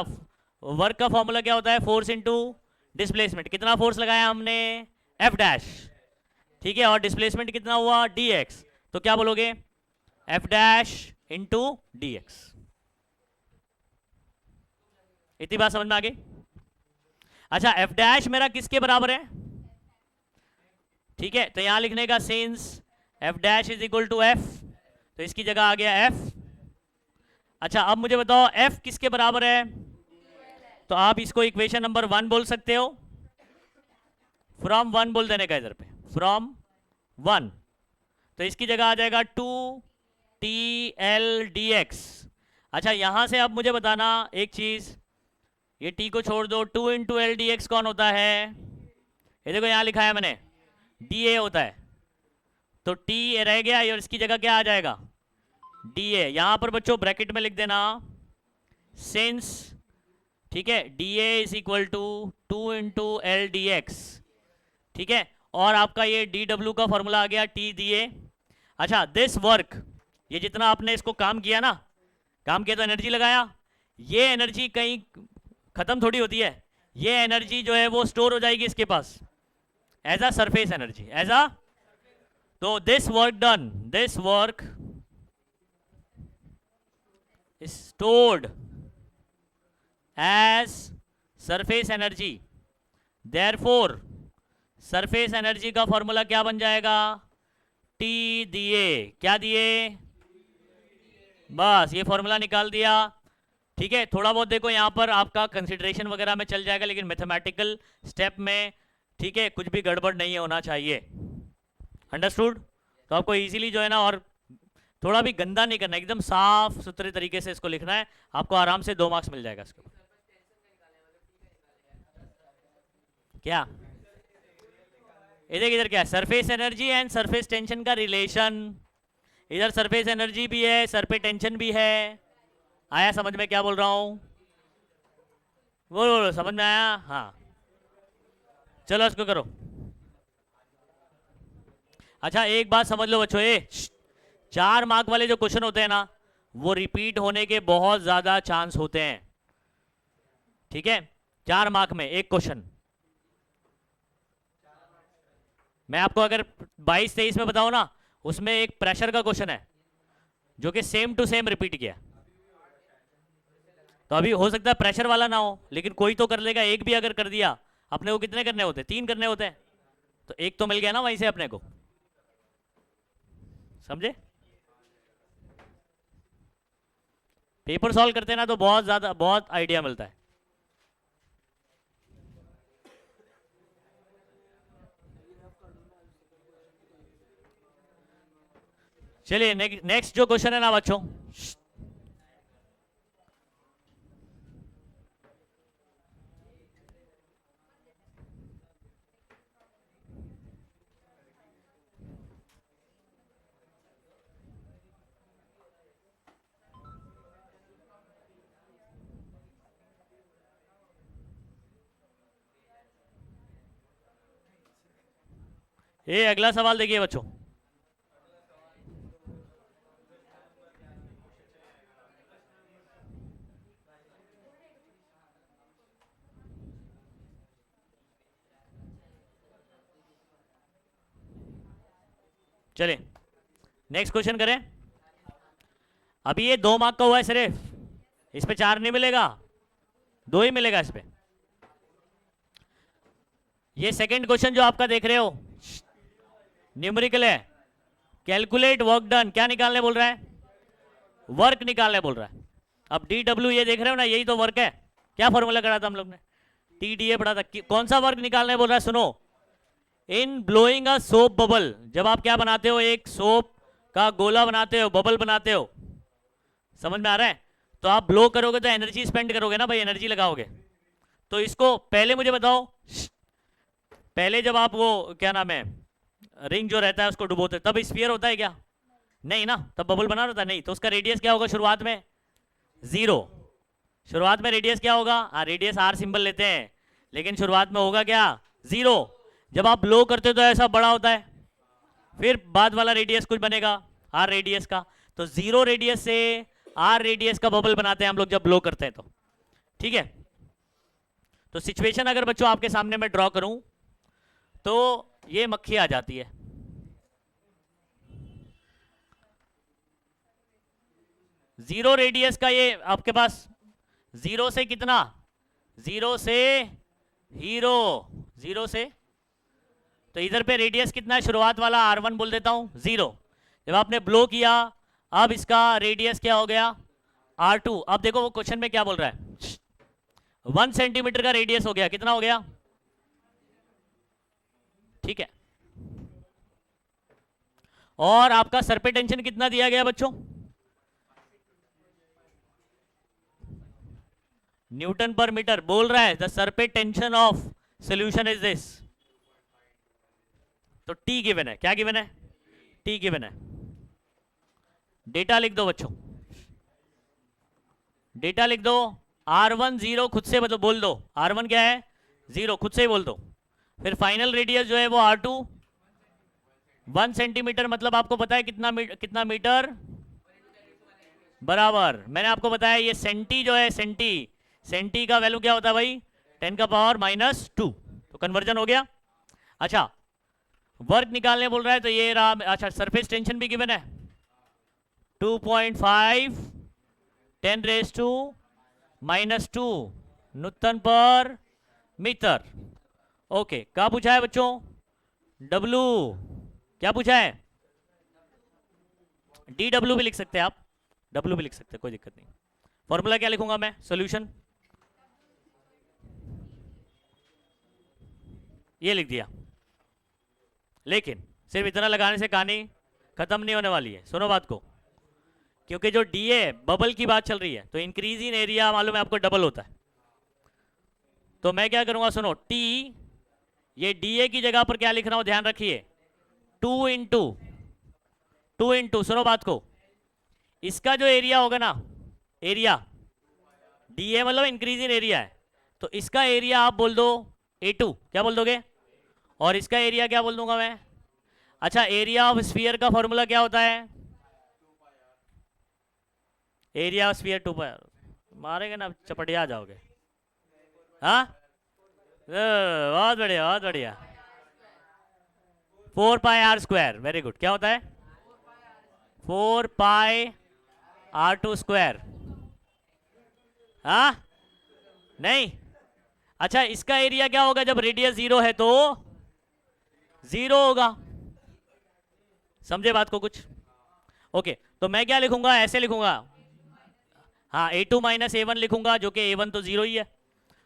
वर्क का फॉर्मूला क्या होता है, फोर्स इंटू डिस्प्लेसमेंट, कितना फोर्स लगाया हमने, F डैश, ठीक है, और डिस्प्लेसमेंट कितना हुआ, dx, तो क्या बोलोगे, F डैश इंटू dx। इतनी बात समझ में आ गई? अच्छा F डैश मेरा किसके बराबर है, ठीक है, तो यहां लिखने का since F dash is equal to F, तो इसकी जगह आ गया F। अच्छा अब मुझे बताओ F किसके बराबर है, तो आप इसको इक्वेशन नंबर 1 बोल सकते हो, फ्रॉम 1 बोल देने का इधर पे, फ्रॉम 1, तो इसकी जगह आ जाएगा 2TL dx। अच्छा यहां से अब मुझे बताना एक चीज, ये t को छोड़ दो, 2 इंटू एल डी एक्स कौन होता है, ये देखो यहां लिखा है मैंने, dA होता है, तो t रह गया और इसकी जगह क्या आ जाएगा, dA। यहां पर बच्चों ब्रैकेट में लिख देना सिंस, ठीक है, dA is equal to 2 into L D X, ठीक है, और आपका ये dw का फॉर्मूला आ गया t dA। अच्छा दिस वर्क, ये जितना आपने इसको काम किया ना, काम किया तो एनर्जी लगाया, ये एनर्जी कहीं खत्म थोड़ी होती है, ये एनर्जी जो है वो स्टोर हो जाएगी इसके पास as a surface energy, as a, तो this work stored as surface energy, therefore surface energy का फॉर्मूला क्या बन जाएगा, टी दिए, क्या दिए, बस ये फॉर्मूला निकाल दिया। ठीक है, थोड़ा बहुत देखो यहाँ पर आपका कंसिडरेशन वगैरह में चल जाएगा, लेकिन मैथमेटिकल स्टेप में ठीक है कुछ भी गड़बड़ नहीं होना चाहिए। अंडरस्टूड? तो आपको इजीली जो है ना, और थोड़ा भी गंदा नहीं करना, एकदम साफ सुथरे तरीके से इसको लिखना है, आपको आराम से 2 मार्क्स मिल जाएगा इसको। क्या इधर क्या है, surface energy and surface tension का रिलेशन, इधर सरफेस एनर्जी भी है, सरफेस टेंशन भी है। आया समझ में क्या बोल रहा हूं? बोलो समझ में आया? हाँ चलो इसको करो। अच्छा एक बात समझ लो बच्चों, 4 मार्क वाले जो क्वेश्चन होते हैं ना, वो रिपीट होने के बहुत ज्यादा चांस होते हैं। ठीक है, 4 मार्क में एक क्वेश्चन। मैं आपको अगर 22-23 में बताऊं ना, उसमें एक प्रेशर का क्वेश्चन है जो कि सेम टू सेम रिपीट किया। तो अभी हो सकता है प्रेशर वाला ना हो, लेकिन कोई तो कर लेगा। एक भी अगर कर दिया, अपने को कितने करने होते हैं? 3 करने होते हैं, तो एक तो मिल गया ना वहीं से अपने को। समझे? पेपर सॉल्व करते हैं ना तो बहुत ज्यादा, बहुत आइडिया मिलता है। चलिए नेक्स्ट जो क्वेश्चन है ना बच्चों, ये अगला सवाल देखिए बच्चों। चलिए नेक्स्ट क्वेश्चन करें। अभी ये 2 मार्क का हुआ है सिर्फ, इस पे 4 नहीं मिलेगा, 2 ही मिलेगा इस पे। ये सेकंड क्वेश्चन जो आपका देख रहे हो न्यूमेरिकल है, कैलकुलेट वर्क डन, क्या निकालने बोल रहा है? वर्क निकालने बोल रहा है। अब डी डब्ल्यू ये देख रहे हो ना, यही तो वर्क है। क्या फॉर्मूला करा था हम लोग ने? टी डी ए पढ़ा था। कौन सा वर्क निकालने बोल रहा है? सुनो, इन ब्लोइंग अ सोप बबल, जब आप क्या बनाते हो, एक सोप का गोला बनाते हो, बबल बनाते हो, समझ में आ रहा है? तो आप ब्लो करोगे तो एनर्जी स्पेंड करोगे ना भाई, एनर्जी लगाओगे। तो इसको पहले मुझे बताओ, पहले जब आप वो क्या नाम है रिंग जो रहता है उसको डुबोते, तब स्फीयर होता है क्या? नहीं ना, तब बबल बना रहता नहीं। तो उसका रेडियस क्या होगा शुरुआत में? 0। शुरुआत में रेडियस क्या होगा? हाँ रेडियस आर सिंबल लेते हैं, लेकिन शुरुआत में होगा क्या? 0। जब आप ब्लो करते हो तो ऐसा बड़ा होता है, फिर बाद वाला रेडियस कुछ बनेगा आर रेडियस का। तो 0 रेडियस से आर रेडियस का बबल बनाते हैं हम लोग जब ब्लो करते हैं तो। ठीक है, तो सिचुएशन अगर बच्चों आपके सामने मैं ड्रॉ करूं तो ये मक्खी आ जाती है, जीरो रेडियस का, ये आपके पास 0 से कितना? 0 से हीरो, 0 से, तो इधर पे रेडियस कितना है शुरुआत वाला? R1 बोल देता हूं 0। जब आपने ब्लो किया, अब इसका रेडियस क्या हो गया? R2। अब देखो वो क्वेश्चन में क्या बोल रहा है, 1 सेंटीमीटर का रेडियस हो गया, कितना हो गया? ठीक है, और आपका सरफेस टेंशन कितना दिया गया बच्चों? न्यूटन पर मीटर बोल रहा है। The surface tension of solution is this. तो टी गिवन है, क्या गिवन है? टी गिवन है। डेटा लिख दो बच्चों, डेटा लिख दो। R1 0, खुद से बोल दो R1 क्या है? 0, खुद से ही बोल दो। फिर फाइनल रेडियस जो है वो R2 1 सेंटीमीटर, मतलब आपको पता है कितना मीटर बराबर। मैंने आपको बताया ये सेंटी जो है, सेंटी का वैल्यू क्या होता है भाई? 10 का पावर -2, तो कन्वर्जन हो गया। अच्छा, वर्क निकालने बोल रहा है तो ये रहा। अच्छा, सरफेस टेंशन भी गिवन है 2.5 10⁻⁻² न्यूटन पर मीटर। ओके, क्या पूछा है बच्चों? डब्लू। क्या पूछा है? DW भी लिख सकते हैं आप, W भी लिख सकते हैं, कोई दिक्कत नहीं। फॉर्मूला क्या लिखूंगा मैं? सॉल्यूशन ये लिख दिया। लेकिन सिर्फ इतना लगाने से कहानी खत्म नहीं होने वाली है, सुनो बात को। क्योंकि जो डी ए बबल की बात चल रही है, तो इंक्रीज इन एरिया मालूम है आपको डबल होता है। तो मैं क्या करूंगा, सुनो, टी, ये डी ए की जगह पर क्या लिख रहा हूं, ध्यान रखिए, 2 इंटू, सुनो बात को, इसका जो एरिया होगा ना, एरिया डी ए मतलब इंक्रीज इन एरिया है, तो इसका एरिया आप बोल दो A2, क्या बोल दोगे? और इसका एरिया क्या बोल दूंगा मैं? अच्छा, एरिया ऑफ स्फीयर का फॉर्मूला क्या होता है? एरिया ऑफ स्फीयर 2 पाई, मारेंगे ना चपटिया जाओगे। हाँ, बहुत बढ़िया बहुत बढ़िया, 4πr²। Very good. क्या होता है? 4πr²। हाँ, नहीं। अच्छा, इसका एरिया क्या होगा जब रेडियस 0 है? तो 0 होगा। समझे बात को कुछ? ओके, तो मैं क्या लिखूंगा? ऐसे लिखूंगा, हाँ, A2 - A1 लिखूंगा, जो कि A1 तो 0 ही है।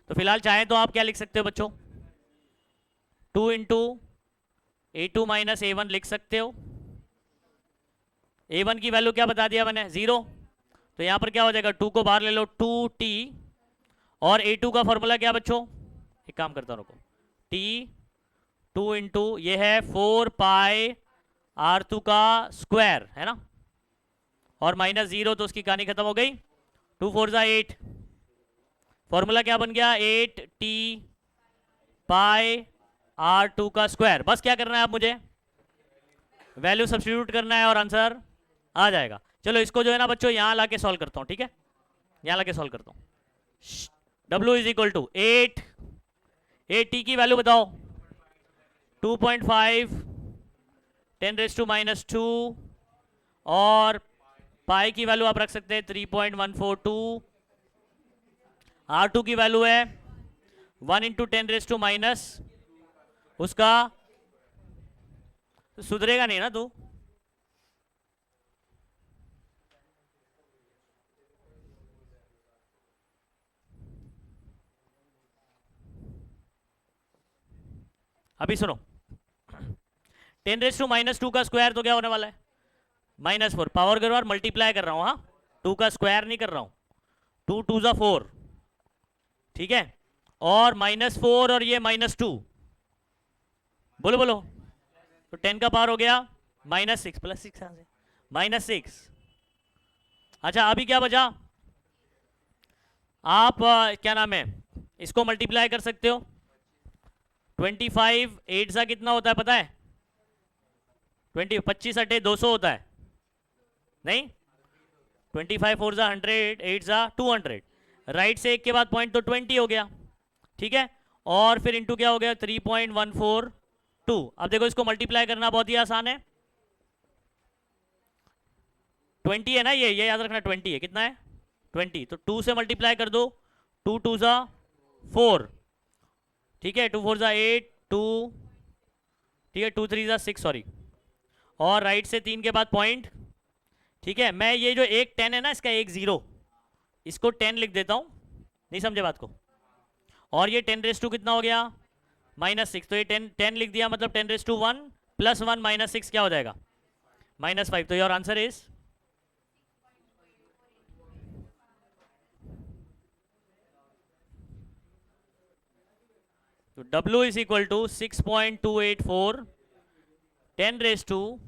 तो फिलहाल चाहे तो आप क्या लिख सकते हो बच्चों, 2 इंटू A2 - A1 लिख सकते हो। A1 की वैल्यू क्या बता दिया मैंने? 0। तो यहां पर क्या हो जाएगा, 2 को बाहर ले लो, 2t, और A2 का फॉर्मूला क्या बच्चों? एक काम करता हूं, रुको, t 2 इंटू ये है 4πr² का स्क्वायर, है ना, और -0, तो उसकी कहानी खत्म हो गई। 2 4 जा 8, फॉर्मूला क्या बन गया? 8t πr² का स्क्वायर। बस क्या करना है, आप मुझे वैल्यू सब्स्टिट्यूट करना है और आंसर आ जाएगा। चलो इसको जो है ना बच्चों, यहां लाके सॉल्व करता हूं, ठीक है? यहां लाके सॉल्व करता हूं। W is equal to 8, t की वैल्यू बताओ, 2.5 10⁻², और पाई की वैल्यू आप रख सकते हैं 3.142, R2 की वैल्यू है 1 इंटू 10⁻⁻, उसका सुधरेगा नहीं ना तू? अभी सुनो, 10⁻² का स्क्वायर तो क्या होने वाला है? -4। पावर कर और मल्टीप्लाई कर रहा हूं, हाँ, 2 का स्क्वायर नहीं कर रहा हूं। 2 2 जा 4, ठीक है, और -4 और ये -2, बोलो बोलो, तो 10 का पावर हो गया -6 + 6 -6। अच्छा, अभी क्या बचा? आप क्या नाम है, इसको मल्टीप्लाई कर सकते हो। 25 8 सा कितना होता है पता है? 25 8 200 होता है, नहीं? 25 4 जा 100, 8 जा 200, राइट से एक के बाद पॉइंट, तो 20 हो गया, ठीक है, और फिर इंटू क्या हो गया? 3.142। अब देखो, इसको मल्टीप्लाई करना बहुत ही आसान है। 20 है ना, ये याद रखना, 20 है। कितना है? 20, तो 2 से मल्टीप्लाई कर दो, 2 2 जा 4, ठीक है, 2 4 जा 8, 2, ठीक है, 2 3 जा 6, सॉरी, और राइट से 3 के बाद पॉइंट, ठीक है। मैं ये जो एक 10 है ना, इसका एक 0, इसको 10 लिख देता हूं, नहीं समझे बात को? और ये 10⁻² कितना हो गया? -6, तो ये 10 लिख दिया, मतलब 10⁻1 + 1 -6 क्या हो जाएगा? -5। तो योर आंसर इज, तो W is equal to 6.284 10⁻⁻,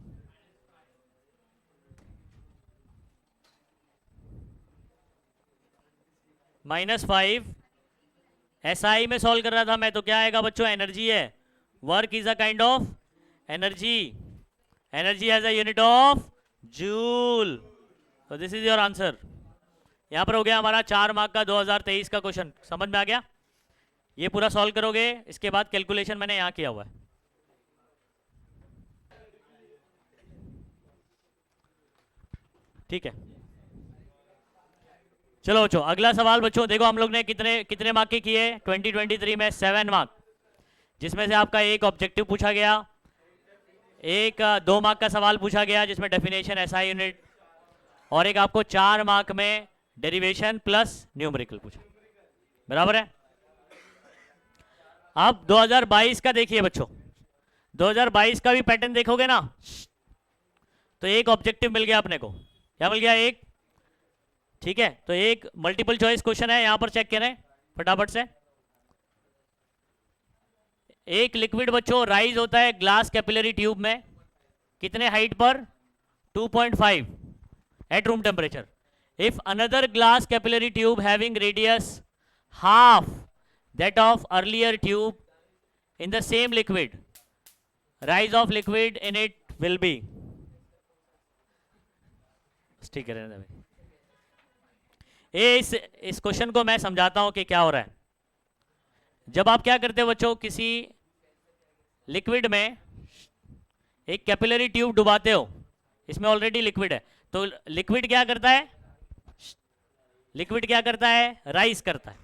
-5। SI में सॉल्व कर रहा था मैं, तो क्या आएगा बच्चों? एनर्जी है। Work is a kind of energy, energy has a unit of joule. तो दिस इज योर आंसर। यहां पर हो गया हमारा 4 मार्क का 2023 का क्वेश्चन। समझ में आ गया? ये पूरा सॉल्व करोगे, इसके बाद कैलकुलेशन मैंने यहाँ किया हुआ है। ठीक है, चलो बच्चों अगला सवाल। बच्चों देखो हम लोग ने कितने कितने मार्क के किए 2023 में? 7 मार्क, जिसमें से आपका एक ऑब्जेक्टिव पूछा गया, एक 2 मार्क का सवाल पूछा गया जिसमें डेफिनेशन एसआई यूनिट, और एक आपको 4 मार्क में डेरिवेशन प्लस न्यूमेरिकल पूछा। बराबर है। अब 2022 का देखिए बच्चों, 2022 का भी पैटर्न देखोगे ना, तो एक ऑब्जेक्टिव मिल गया अपने को। क्या मिल गया? एक। ठीक है, तो एक मल्टीपल चॉइस क्वेश्चन है, यहां पर चेक करें फटाफट से। एक लिक्विड बच्चों राइज होता है ग्लास कैपिलरी ट्यूब में, कितने हाइट पर? 2.5 at room temperature. If another glass capillary tube having radius half that of earlier tube in the same liquid, rise of liquid in it will be। ठीक है, रहने दे। ये इस क्वेश्चन को मैं समझाता हूं कि क्या हो रहा है। जब आप क्या करते हो बच्चों, किसी लिक्विड में एक कैपिलरी ट्यूब डुबाते हो, इसमें ऑलरेडी लिक्विड है, तो लिक्विड क्या करता है? लिक्विड क्या करता है? राइज करता है।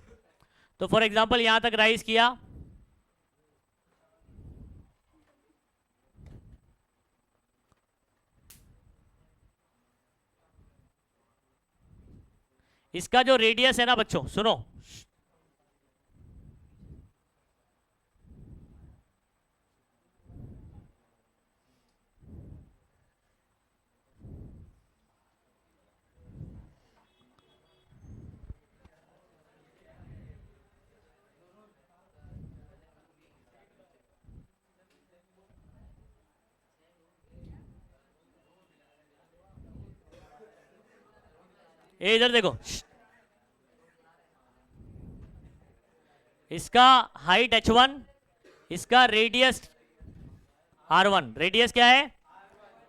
तो फॉर एग्जांपल यहां तक राइज किया, इसका जो रेडियस है ना बच्चों, सुनो, ये इधर देखो, इसका हाइट h1, इसका रेडियस r1। रेडियस क्या है?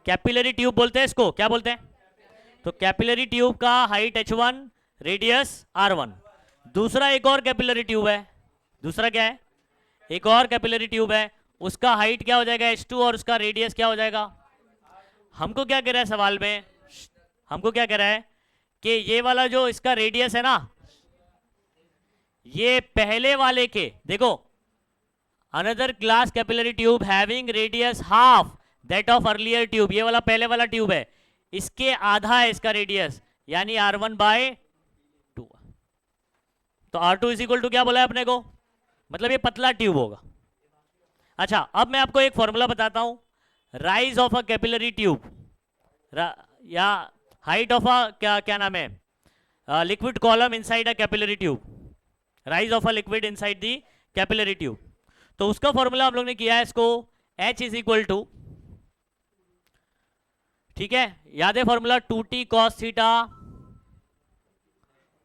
कैपिलरी ट्यूब बोलते हैं इसको, क्या बोलते हैं? तो कैपिलरी ट्यूब का हाइट h1, रेडियस r1। दूसरा एक और कैपिलरी ट्यूब है, दूसरा क्या है? एक और कैपिलरी ट्यूब है, उसका हाइट क्या हो जाएगा? h2, और उसका रेडियस क्या हो जाएगा? हमको क्या कह रहा है सवाल में? हमको क्या कह रहा है कि ये वाला जो इसका रेडियस है ना, ये पहले वाले के, देखो, another glass capillary tube having radius half that of earlier tube, ये वाला पहले वाला ट्यूब है, इसके आधा है इसका रेडियस, यानी r1/2। तो r2 इज इक्वल टू क्या बोला है अपने को? मतलब ये पतला ट्यूब होगा। अच्छा, अब मैं आपको एक फॉर्मूला बताता हूं, rise of a capillary tube, या हाइट ऑफ अ क्या नाम है, liquid column inside a capillary tube, rise of a liquid inside the capillary tube. तो उसका फॉर्मूला हम लोग ने किया है इसको, H इज इक्वल टू, ठीक है, याद है formula, 2t cos theta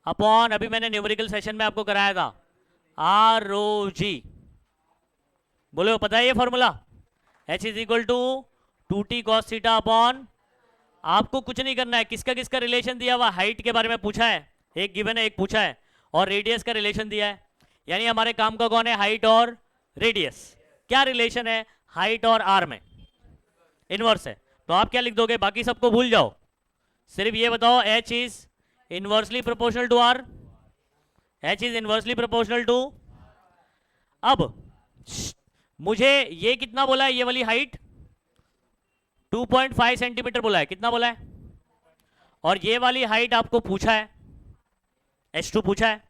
upon, अभी मैंने न्यूमेरिकल सेशन में आपको कराया था, ROG। बोलो पता है ये formula? H is equal to 2t cos theta upon, आपको कुछ नहीं करना है, किसका किसका रिलेशन दिया हुआ, हाइट के बारे में पूछा है, एक गिवन है, एक पूछा है, और रेडियस का रिलेशन दिया है, यानी हमारे काम का कौन है? हाइट और रेडियस। क्या रिलेशन है हाइट और आर में? इनवर्स है। तो आप क्या लिख दोगे? बाकी सबको भूल जाओ, सिर्फ ये बताओ H is inversely proportional to R, H is inversely proportional to. अब मुझे ये कितना बोला है? ये वाली हाइट 2.5 सेंटीमीटर बोला है, कितना बोला है? और ये वाली हाइट आपको पूछा है, H2 पूछा है।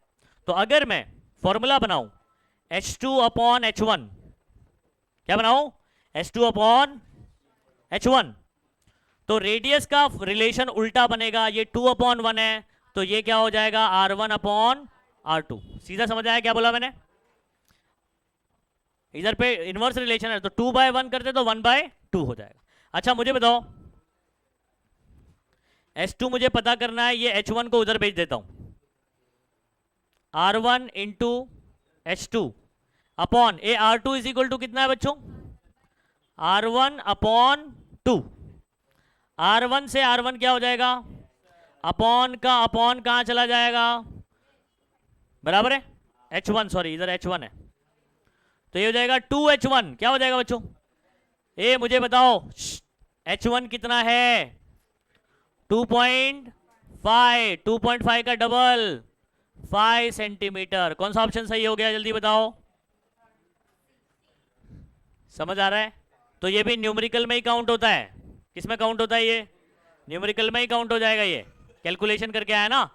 तो अगर मैं फॉर्मूला बनाऊं H2 अपॉन H1, क्या बनाऊं? H2 अपॉन H1, तो रेडियस का रिलेशन उल्टा बनेगा, ये 2/1 है, तो ये क्या हो जाएगा? R1 upon R2। सीधा समझ आया क्या बोला मैंने? इधर पे इनवर्स रिलेशन है, तो 2/1 करते तो 1/2 हो जाएगा। अच्छा मुझे बताओ, H2 मुझे पता करना है, ये H1 को उधर भेज देता हूं, R1 into H2 upon a R2 is equal to कितना है बच्चों? R1 upon 2। R1 से R1 क्या हो जाएगा? अपॉन का अपॉन कहां चला जाएगा? बराबर है। H1, सॉरी इधर H1 है, तो ये हो जाएगा 2H1। क्या हो जाएगा बच्चों? ए मुझे बताओ H1 कितना है? 2.5, 2.5 का डबल 5 सेंटीमीटर। कौन सा ऑप्शन सही हो गया, जल्दी बताओ। समझ आ रहा है? तो ये भी न्यूमेरिकल में ही काउंट होता है। किस में काउंट होता है? ये न्यूमेरिकल में ही काउंट हो जाएगा। ये कैलकुलेशन करके आया ना,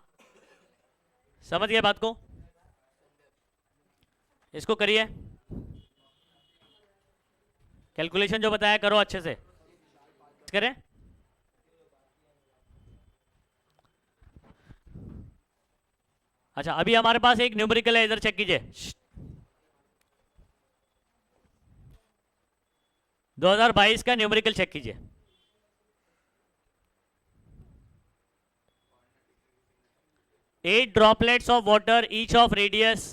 समझ गए बात को? इसको करिए, कैलकुलेशन जो बताया करो अच्छे से करें। अच्छा, अभी हमारे पास एक न्यूमेरिकल है, इधर चेक कीजिए। 2022 का न्यूमेरिकल चेक कीजिए। Eight droplets of water each of radius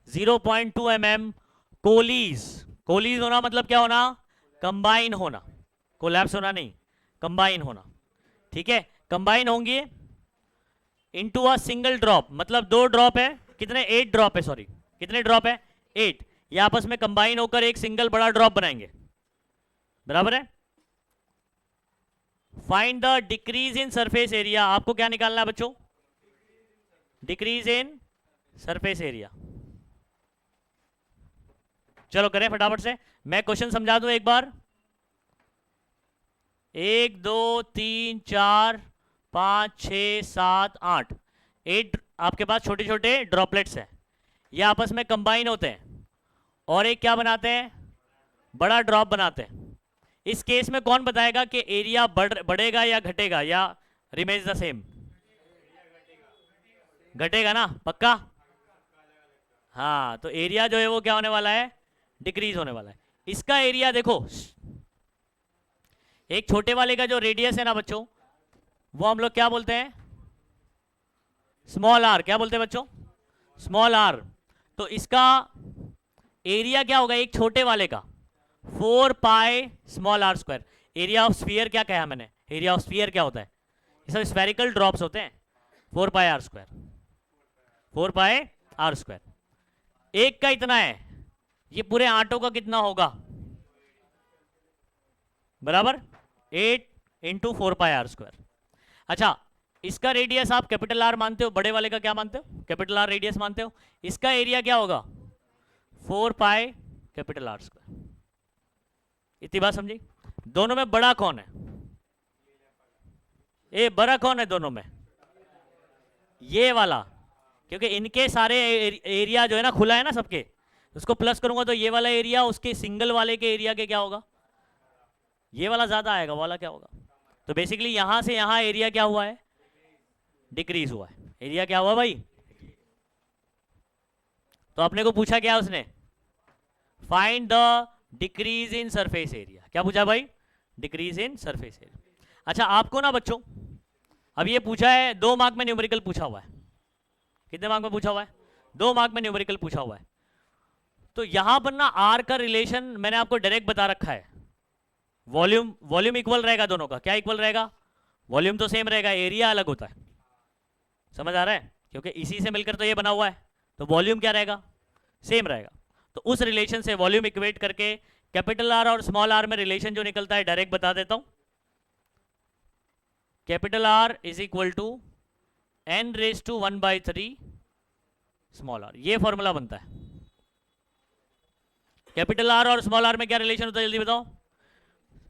0.2 mm coalesce. Coalesce होना मतलब क्या होना? कंबाइन होना, कोलैप्स होना नहीं, कंबाइन होना। ठीक है, कंबाइन होंगे इनटू अ सिंगल ड्रॉप, मतलब दो ड्रॉप है। कितने? 8 ड्रॉप है, सॉरी कितने ड्रॉप है? 8। ये आपस में कंबाइन होकर एक सिंगल बड़ा ड्रॉप बनाएंगे, बराबर है। Find the decrease in surface area. आपको क्या निकालना है बच्चों? Decrease in surface area. चलो करें फटाफट से, मैं क्वेश्चन समझा दूं एक बार। 1 2 3 4 5 6 7 8 8 आपके पास छोटे छोटे ड्रॉपलेट्स हैं, ये आपस में कंबाइन होते हैं और एक क्या बनाते हैं? बड़ा ड्रॉप बनाते हैं। इस केस में कौन बताएगा कि एरिया बढ़ेगा या घटेगा या रिमेन्स द सेम? घटेगा ना, पक्का? हाँ, तो एरिया जो है वो क्या होने वाला है? डिक्रीज होने वाला है। इसका एरिया देखो, एक छोटे वाले का जो रेडियस है ना बच्चों, वो हम लोग क्या बोलते हैं? Small R. क्या बोलते हैं बच्चों? Small R. तो इसका एरिया क्या होगा एक छोटे वाले का? 4 pi small R square. Area of sphere क्या कहा मैंने? एरिया ऑफ स्फीयर क्या होता है? ये सब स्फेरिकल ड्रॉप्स होते हैं। 4 pi R square, 4 pi R square. एक का इतना है, ये पूरे आटों का कितना होगा? बराबर 8 इंटू 4 पाई आर स्क्वायर। अच्छा, इसका रेडियस आप कैपिटल आर मानते हो, बड़े वाले का क्या मानते हो? कैपिटल आर रेडियस मानते हो। इसका एरिया क्या होगा? 4 पाई कैपिटल आर स्क्वायर। इतनी बात समझी? दोनों में बड़ा कौन है? ए बड़ा कौन है दोनों में? ये वाला, क्योंकि इनके सारे एरिया जो है ना खुला है ना सबके, उसको प्लस करूंगा तो ये वाला एरिया उसके सिंगल वाले के एरिया के क्या होगा? ये वाला ज्यादा आएगा, वाला क्या होगा? तो बेसिकली यहां से यहां एरिया क्या हुआ है? डिक्रीज हुआ है। एरिया क्या हुआ भाई? तो अपने को पूछा क्या उसने? Find the decrease in surface area. क्या पूछा भाई? Decrease in surface area. अच्छा, आपको ना बच्चों अब ये पूछा है 2 मार्क में न्यूमेरिकल पूछा हुआ है। कितने मार्क में पूछा हुआ है? 2 मार्क में न्यूमेरिकल पूछा हुआ है। तो यहां पर ना आर का रिलेशन मैंने आपको डायरेक्ट बता रखा है। वॉल्यूम इक्वल रहेगा दोनों का। क्या इक्वल रहेगा? वॉल्यूम तो सेम रहेगा, एरिया अलग होता है। समझ आ रहा है? क्योंकि इसी से मिलकर तो ये बना हुआ है, तो वॉल्यूम क्या रहेगा? सेम रहेगा। तो उस रिलेशन से वॉल्यूम इक्वेट करके कैपिटल आर और स्मॉल आर में रिलेशन जो निकलता है डायरेक्ट बता देता हूं। Capital R is equal to n raise to 1/3 small R. ये फॉर्मूला बनता है। कैपिटल आर और स्मॉल आर में क्या रिलेशन होता है जल्दी बताओ?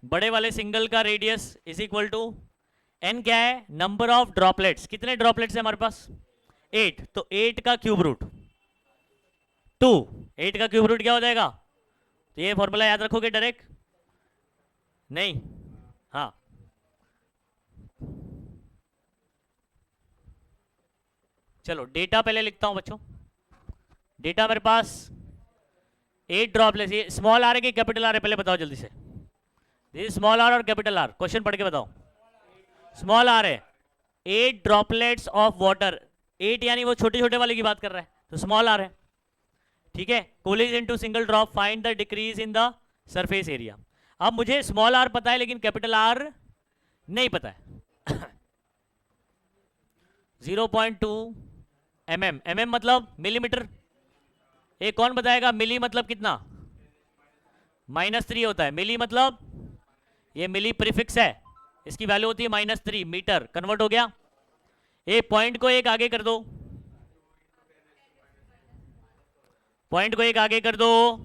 बड़े वाले सिंगल का radius is equal to n क्या है? Number of droplets. कितने ड्रॉपलेट्स है हमारे पास? 8। तो 8 का क्यूब रूट 2। 8 का क्यूब रूट क्या हो जाएगा? तो ये फॉर्मूला याद रखोगे डायरेक्ट? नहीं? हाँ, चलो डेटा पहले लिखता हूं बच्चों। डेटा मेरे पास 8 ड्रॉपलेट्स। ये स्मॉल आर है कि कैपिटल आर है पहले बताओ जल्दी से? ये स्मॉल आर और कैपिटल आर, क्वेश्चन पढ़ के बताओ। स्मॉल आर है। 8 ड्रॉपलेट्स ऑफ वाटर। 8 यानी वो छोटे छोटे वाले की बात कर रहा है, तो स्मॉल आर है। ठीक है, Coolidge into single drop, find the decrease in the surface area. अब मुझे स्मॉल आर पता है लेकिन कैपिटल आर नहीं पता है। 0.2 mm। mm मतलब मिलीमीटर। एक कौन बताएगा मिली मतलब कितना? -3 होता है। मिली मतलब ये मिली प्रीफिक्स है, इसकी वैल्यू होती है -3 मीटर। कन्वर्ट हो गया। एक पॉइंट को एक आगे कर दो, पॉइंट को एक आगे कर दो,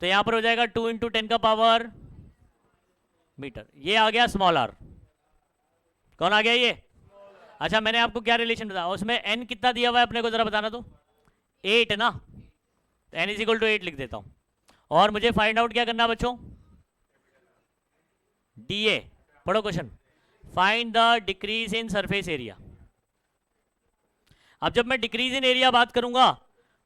तो यहां पर हो जाएगा 2 × 10⁻⁻⁻ मीटर। ये आ गया स्मॉल आर। कौन आ गया ये? अच्छा, मैंने आपको क्या रिलेशन बताया उसमें? एन कितना दिया हुआ है अपने को, जरा बताना तो। 8 है ना, एन इज इक्वल टू 8 लिख देता हूं। और मुझे फाइंड आउट क्या करना बच्चों? डीए। पढ़ो question. Find the decrease in surface area. अब जब मैं डिक्रीज इन एरिया बात करूंगा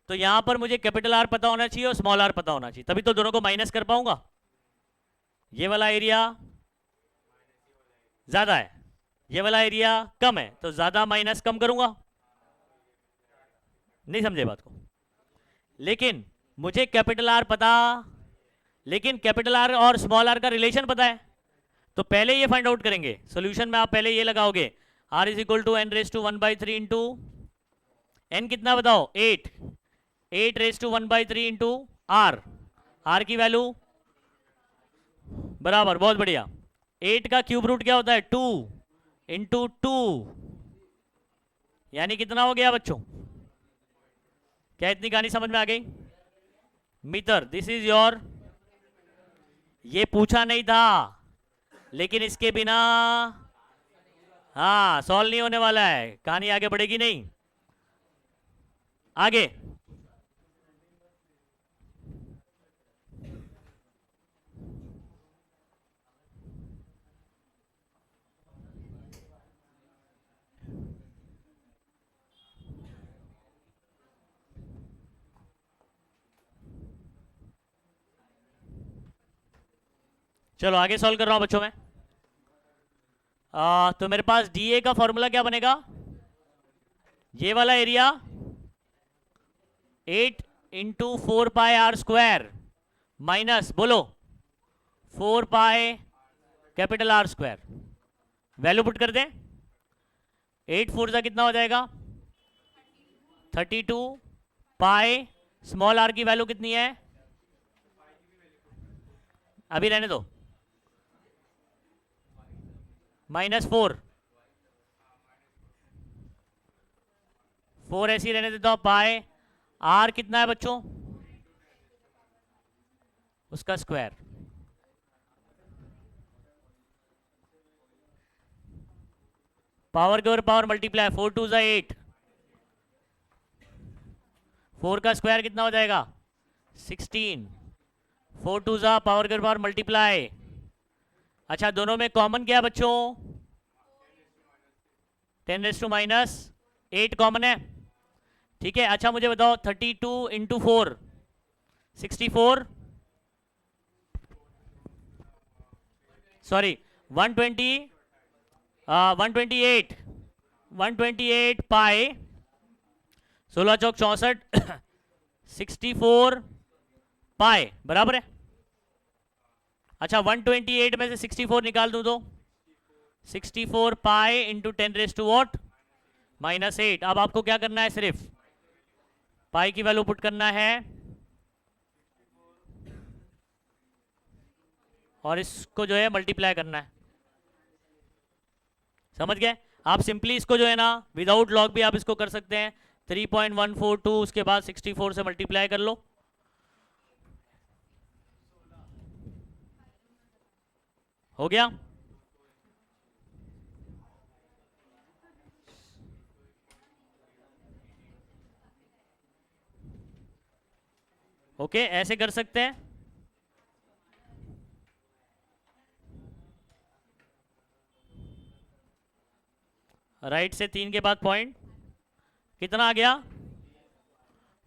तो यहां पर मुझे कैपिटल आर पता होना चाहिए और स्मॉल आर पता होना चाहिए, तभी तो दोनों को माइनस कर पाऊंगा। ये वाला एरिया ज्यादा है, ये वाला एरिया कम है, तो ज्यादा माइनस कम करूंगा। नहीं समझे बात को? लेकिन मुझे कैपिटल आर पता, लेकिन कैपिटल आर और स्मॉल आर का रिलेशन पता है, तो पहले ये फाइंड आउट करेंगे। सॉल्यूशन में आप पहले ये लगाओगे, r is equal to n⁻⁻³ into N कितना बताओ? 8 8⁻³ इंटू आर की वैल्यू बराबर, बहुत बढ़िया। 8 का क्यूब रूट क्या होता है? 2 इंटू 2, यानी कितना हो गया बच्चों? क्या इतनी कहानी समझ में आ गई? मीटर। दिस इज योर, ये पूछा नहीं था, लेकिन इसके बिना हाँ सॉल्व नहीं होने वाला है, कहानी आगे बढ़ेगी नहीं। आगे चलो आगे सॉल्व कर रहा हूं बच्चों में। तो मेरे पास डीए का फॉर्मूला क्या बनेगा? ये वाला एरिया 8 इंटू 4πr² माइनस, बोलो, 4π कैपिटल R²। वैल्यू पुट कर दें, 8 4 जा कितना हो जाएगा? 32 पाई। स्मॉल आर की वैल्यू कितनी है? अभी रहने दो, -4 4 ऐसी रहने देता हूं। पाई आर कितना है बच्चों? उसका स्क्वायर। पावर के ऊपर पावर मल्टीप्लाई, 4 2 जा 8, 4 का स्क्वायर कितना हो जाएगा? 16, 4 2 जा पावर के ऊपर पावर मल्टीप्लाई। अच्छा, दोनों में कॉमन क्या है बच्चों? 10⁻⁻8 कॉमन है, ठीक है। अच्छा मुझे बताओ, 32 इंटू 4 64, सॉरी 120 128 128 पाई 16 चौक 64 64 पाई बराबर है। अच्छा 128 में से 64 निकाल दूं तो 64 पाई इंटू 10⁻⁻⁸। अब आपको क्या करना है? सिर्फ पाई की वैल्यू पुट करना है और इसको जो है मल्टीप्लाई करना है। समझ गए आप? सिंपली इसको जो है ना विदाउट लॉग भी आप इसको कर सकते हैं। 3.142 उसके बाद 64 से मल्टीप्लाई कर लो। हो गया? ओके, ऐसे कर सकते हैं। राइट से 3 के बाद पॉइंट कितना आ गया?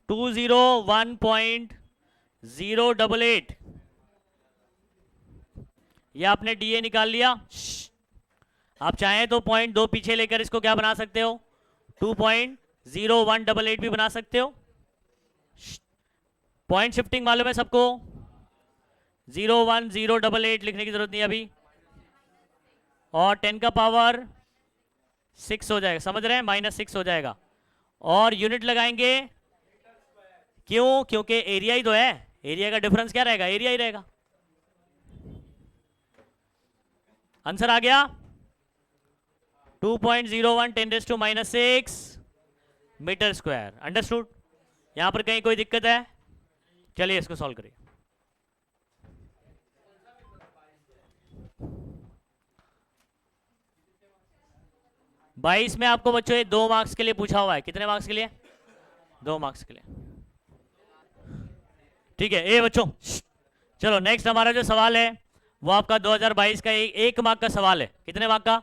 201.088। ये आपने डीए निकाल लिया। आप चाहें तो पॉइंट 2 पीछे लेकर इसको क्या बना सकते हो? 2.0188 भी बना सकते हो। पॉइंट शिफ्टिंग मालूम है सबको? 01088 लिखने की जरूरत नहीं अभी, और 10 का पावर 6 हो जाएगा, समझ रहे हैं? -6 हो जाएगा। और यूनिट लगाएंगे क्यों? क्योंकि एरिया ही तो है, एरिया का डिफरेंस क्या रहेगा? एरिया ही रहेगा। आंसर आ गया 2.01 10⁻⁻⁶ मीटर स्क्वायर। अंडरस्टूड? यहां पर कहीं कोई दिक्कत है? चलिए इसको सॉल्व करिए। बाईस में आपको बच्चों ये 2 मार्क्स के लिए पूछा हुआ है। कितने मार्क्स के लिए? 2 मार्क्स के लिए। ठीक है, ए बच्चों चलो नेक्स्ट हमारा जो सवाल है वो आपका 2022 का एक मार्क का सवाल है। कितने मार्क का?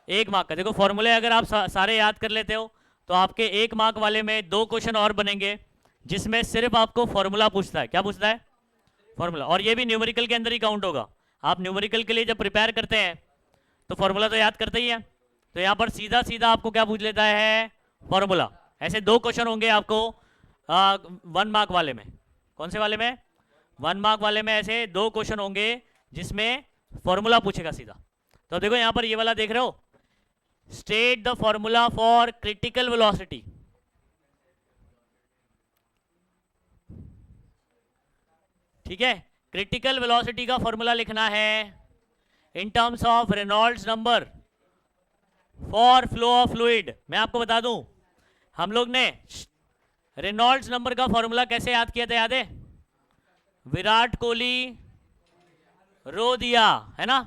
1 मार्क का। देखो फॉर्मूले अगर आप सारे याद कर लेते हो तो आपके 1 मार्क वाले में 2 क्वेश्चन और बनेंगे जिसमें सिर्फ आपको फॉर्मूला पूछता है। क्या पूछता है? फॉर्मूला। और ये भी न्यूमेरिकल के अंदर ही काउंट होगा। आप न्यूमेरिकल के लिए जब प्रिपेयर करते हैं तो फॉर्मूला तो याद करते ही है, तो यहाँ पर सीधा सीधा आपको क्या पूछ लेता है? फॉर्मूला। ऐसे 2 क्वेश्चन होंगे आपको 1 मार्क वाले में। कौन से वाले में? 1 मार्क वाले में ऐसे 2 क्वेश्चन होंगे जिसमें फॉर्मूला पूछेगा सीधा। तो देखो यहाँ पर ये वाला देख रहे हो, state the formula for critical velocity. ठीक है, क्रिटिकल वेलोसिटी का फॉर्मूला लिखना है in terms of Reynolds number for flow of fluid. मैं आपको बता दूं, हम लोग ने रेनॉल्ड्स नंबर का फॉर्मूला कैसे याद किया था? याद है? विराट कोहली रो दिया है ना,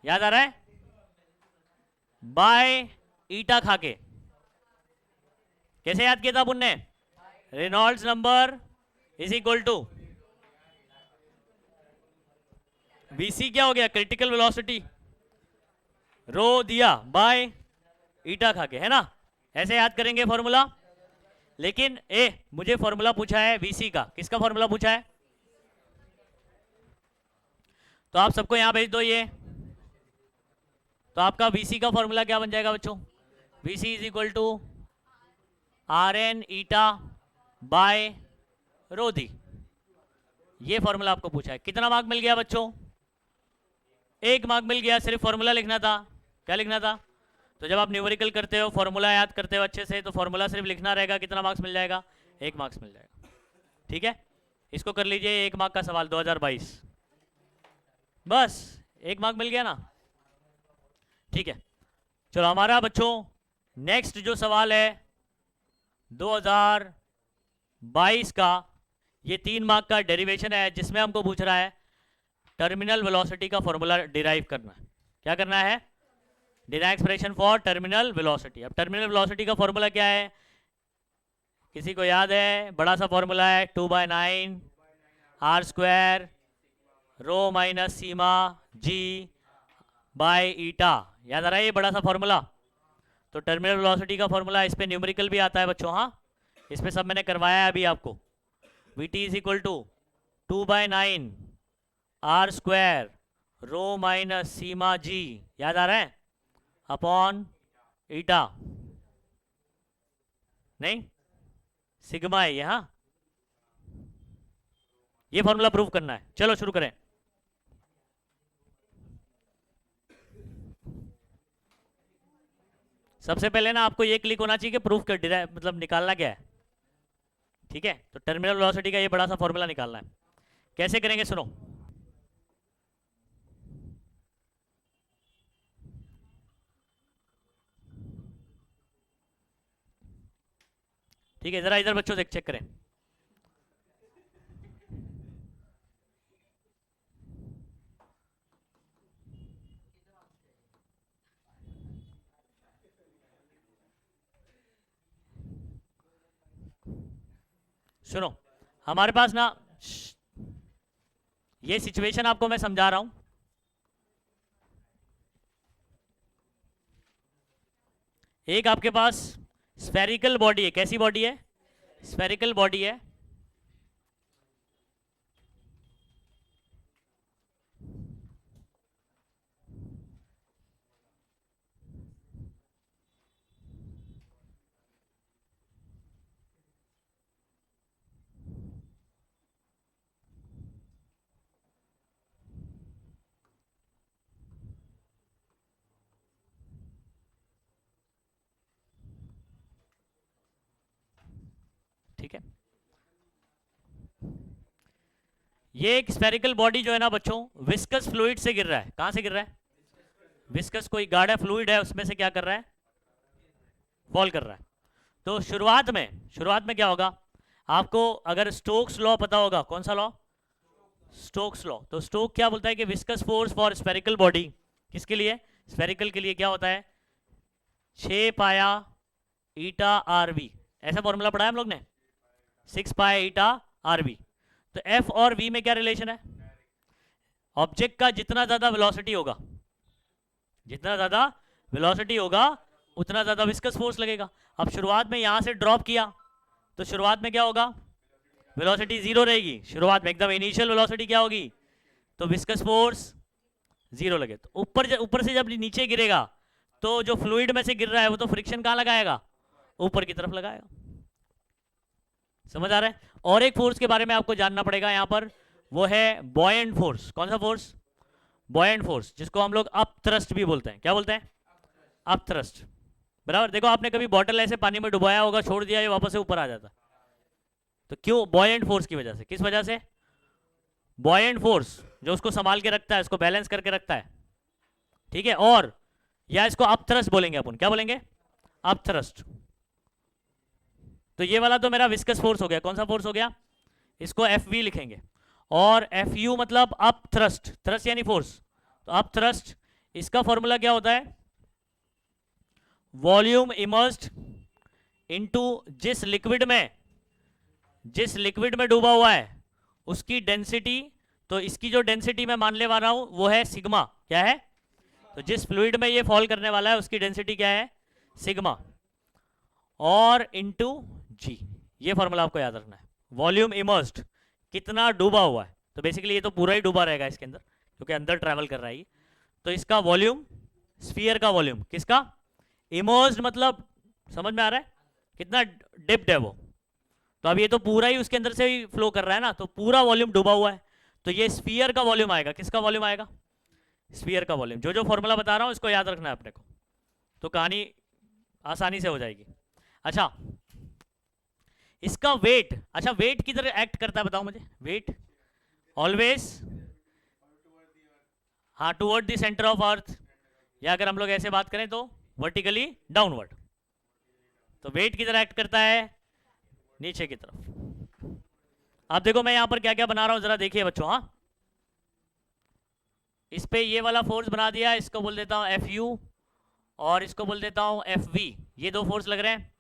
याद आ रहा है? बाय ईटा खाके। कैसे याद किया था अपन ने? Reynolds number is equal to VC, क्या हो गया? क्रिटिकल वेलोसिटी, रो दिया बाय ईटा खाके, है ना? ऐसे याद करेंगे फॉर्मूला। लेकिन मुझे फॉर्मूला पूछा है वीसी का। किसका फॉर्मूला पूछा है? तो आप सबको यहां भेज दो ये। तो आपका वीसी का फॉर्मूला क्या बन जाएगा बच्चों? VC is equal to R N eta by rho D. ये फॉर्मूला आपको पूछा है। कितना मार्क मिल गया बच्चों? 1 मार्क मिल गया। सिर्फ फॉर्मूला लिखना था। क्या लिखना था? तो जब आप न्यूमेरिकल करते हो, फॉर्मूला याद करते हो अच्छे से, तो फॉर्मूला सिर्फ लिखना रहेगा। कितना मार्क्स मिल जाएगा? 1 मार्क्स मिल जाएगा। ठीक है, इसको कर लीजिए 1 मार्क का सवाल 2022। बस 1 मार्क मिल गया ना। ठीक है, चलो हमारा बच्चों नेक्स्ट जो सवाल है 2022 का, ये 3 मार्क का डेरिवेशन है जिसमें हमको पूछ रहा है टर्मिनल वेलोसिटी का फॉर्मूला डिराइव करना है। क्या करना है? Derive expression for terminal velocity. अब टर्मिनल वेलोसिटी का फॉर्मूला क्या है? किसी को याद है? बड़ा सा फॉर्मूला है 2/9 R square rho minus sigma G by eta. याद आ रहा है ये बड़ा सा फॉर्मूला? तो टर्मिनल वेलोसिटी का फॉर्मूला, इस पे न्यूमेरिकल भी आता है बच्चों। हाँ, इस पे सब मैंने करवाया है अभी आपको। V T is equal to 2/9 R square rho minus sigma G, याद आ रहा है, अपॉन ईटा। नहीं, सिग्मा है ये। हाँ, ये फॉर्मूला प्रूव करना है। चलो शुरू करें। सबसे पहले ना आपको ये क्लिक होना चाहिए कि प्रूफ कर मतलब निकालना क्या है। ठीक है, तो टर्मिनल वेलोसिटी का ये बड़ा सा फॉर्मूला निकालना है। कैसे करेंगे सुनो। ठीक है, जरा इधर बच्चों देख चेक करें। सुनो, हमारे पास ना ये सिचुएशन आपको मैं समझा रहा हूं। एक आपके पास स्फेरिकल बॉडी है। कैसी बॉडी है? स्फेरिकल बॉडी है। ठीक ठीक है। ये एक स्फेरिकल बॉडी जो है ना बच्चों, विस्कस फ्लूइड से गिर रहा है। कहां से गिर रहा है? विस्कस कोई गाढ़ा फ्लूइड है उसमें से क्या कर रहा है? फॉल कर रहा है। तो शुरुआत में क्या होगा? आपको अगर स्टोक्स लॉ पता होगा, कौन सा लॉ? Stokes law. तो स्टोक क्या बोलता है कि viscous force for spherical body, किसके लिए? स्फेरिकल के लिए क्या होता है? 6 पाया ईटा आरवी, ऐसा फॉर्मूला पढ़ा है हम लोग ने, 6 पाया ईटा आरवी। तो एफ और वी में क्या रिलेशन है? ऑब्जेक्ट का जितना ज्यादा वेलोसिटी होगा, जितना ज्यादा वेलोसिटी होगा उतना ज्यादा विस्कस फोर्स लगेगा। अब शुरुआत में यहां से ड्रॉप किया तो शुरुआत में क्या होगा? वेलोसिटी जीरो रहेगी। शुरुआत में एकदम इनिशियल वेलोसिटी क्या होगी? तो विस्कस फोर्स जीरो लगे। तो ऊपर से जब नीचे गिरेगा तो जो फ्लूइड में से गिर रहा है वो तो फ्रिक्शन कहां लगाएगा? ऊपर की तरफ लगाएगा। समझ आ रहा है? और एक फोर्स के बारे में आपको जानना पड़ेगा यहां पर, वो है बॉयंट फोर्स। कौन सा फोर्स? बॉयंट फोर्स, जिसको हम लोग अप थ्रस्ट भी बोलते हैं। क्या बोलते हैं? Up thrust. बराबर। देखो आपने कभी बॉटल ऐसे पानी में डुबाया होगा, छोड़ दिया, ये वापस से ऊपर आ जाता। तो क्यों? बॉयंट फोर्स की वजह से। किस वजह से? बॉयंट फोर्स जो उसको संभाल के रखता है, उसको बैलेंस करके रखता है, ठीक है। और या इसको अप थ्रस्ट बोलेंगे अपन। क्या बोलेंगे? Up thrust. तो ये वाला तो मेरा विस्कस फोर्स हो गया। कौन सा फोर्स हो गया? इसको एफ वी लिखेंगे। और एफ यू मतलब अप थ्रस्ट, थ्रस्ट यानी फोर्स। तो अप थ्रस्ट, इसका फॉर्मूला क्या होता है? वॉल्यूम इमर्स्ड इनटू जिस लिक्विड में डूबा हुआ है उसकी डेंसिटी। तो इसकी जो डेंसिटी मैं मानने वाला हूं वो है सिग्मा। क्या है? तो जिस फ्लूइड में ये फॉल करने वाला है उसकी डेंसिटी क्या है? सिग्मा। और इनटू जी, ये फॉर्मूला आपको याद रखना है। वॉल्यूम इमर्स्ड, कितना डूबा हुआ है। तो बेसिकली ये तो पूरा ही डूबा रहेगा इसके अंदर, क्योंकि अंदर ट्रैवल कर रहा है। तो इसका वॉल्यूम, स्फीयर का वॉल्यूम, किसका? इमर्स्ड मतलब समझ में आ रहा है कितना डिप्ड है वो। तो अब ये तो पूरा ही उसके अंदर से ही फ्लो कर रहा है ना, तो पूरा वॉल्यूम डूबा हुआ है। तो ये स्फीयर का वॉल्यूम आएगा। किसका वॉल्यूम आएगा? स्फीयर का वॉल्यूम। जो फॉर्मूला बता रहा हूं इसको याद रखना है अपने को, तो कहानी आसानी से हो जाएगी। अच्छा, इसका वेट, अच्छा वेट किधर एक्ट करता है बताओ मुझे? वेट ऑलवेज, हाँ, toward the centre of earth, या अगर हम लोग ऐसे बात करें तो वर्टिकली डाउनवर्ड। तो वेट किधर एक्ट करता है? नीचे की तरफ। अब देखो मैं यहां पर क्या क्या बना रहा हूं, जरा देखिए बच्चों। हाँ, इस पे ये वाला फोर्स बना दिया, इसको बोल देता हूं एफ यू और इसको बोल देता हूं एफ वी। ये दो फोर्स लग रहे हैं।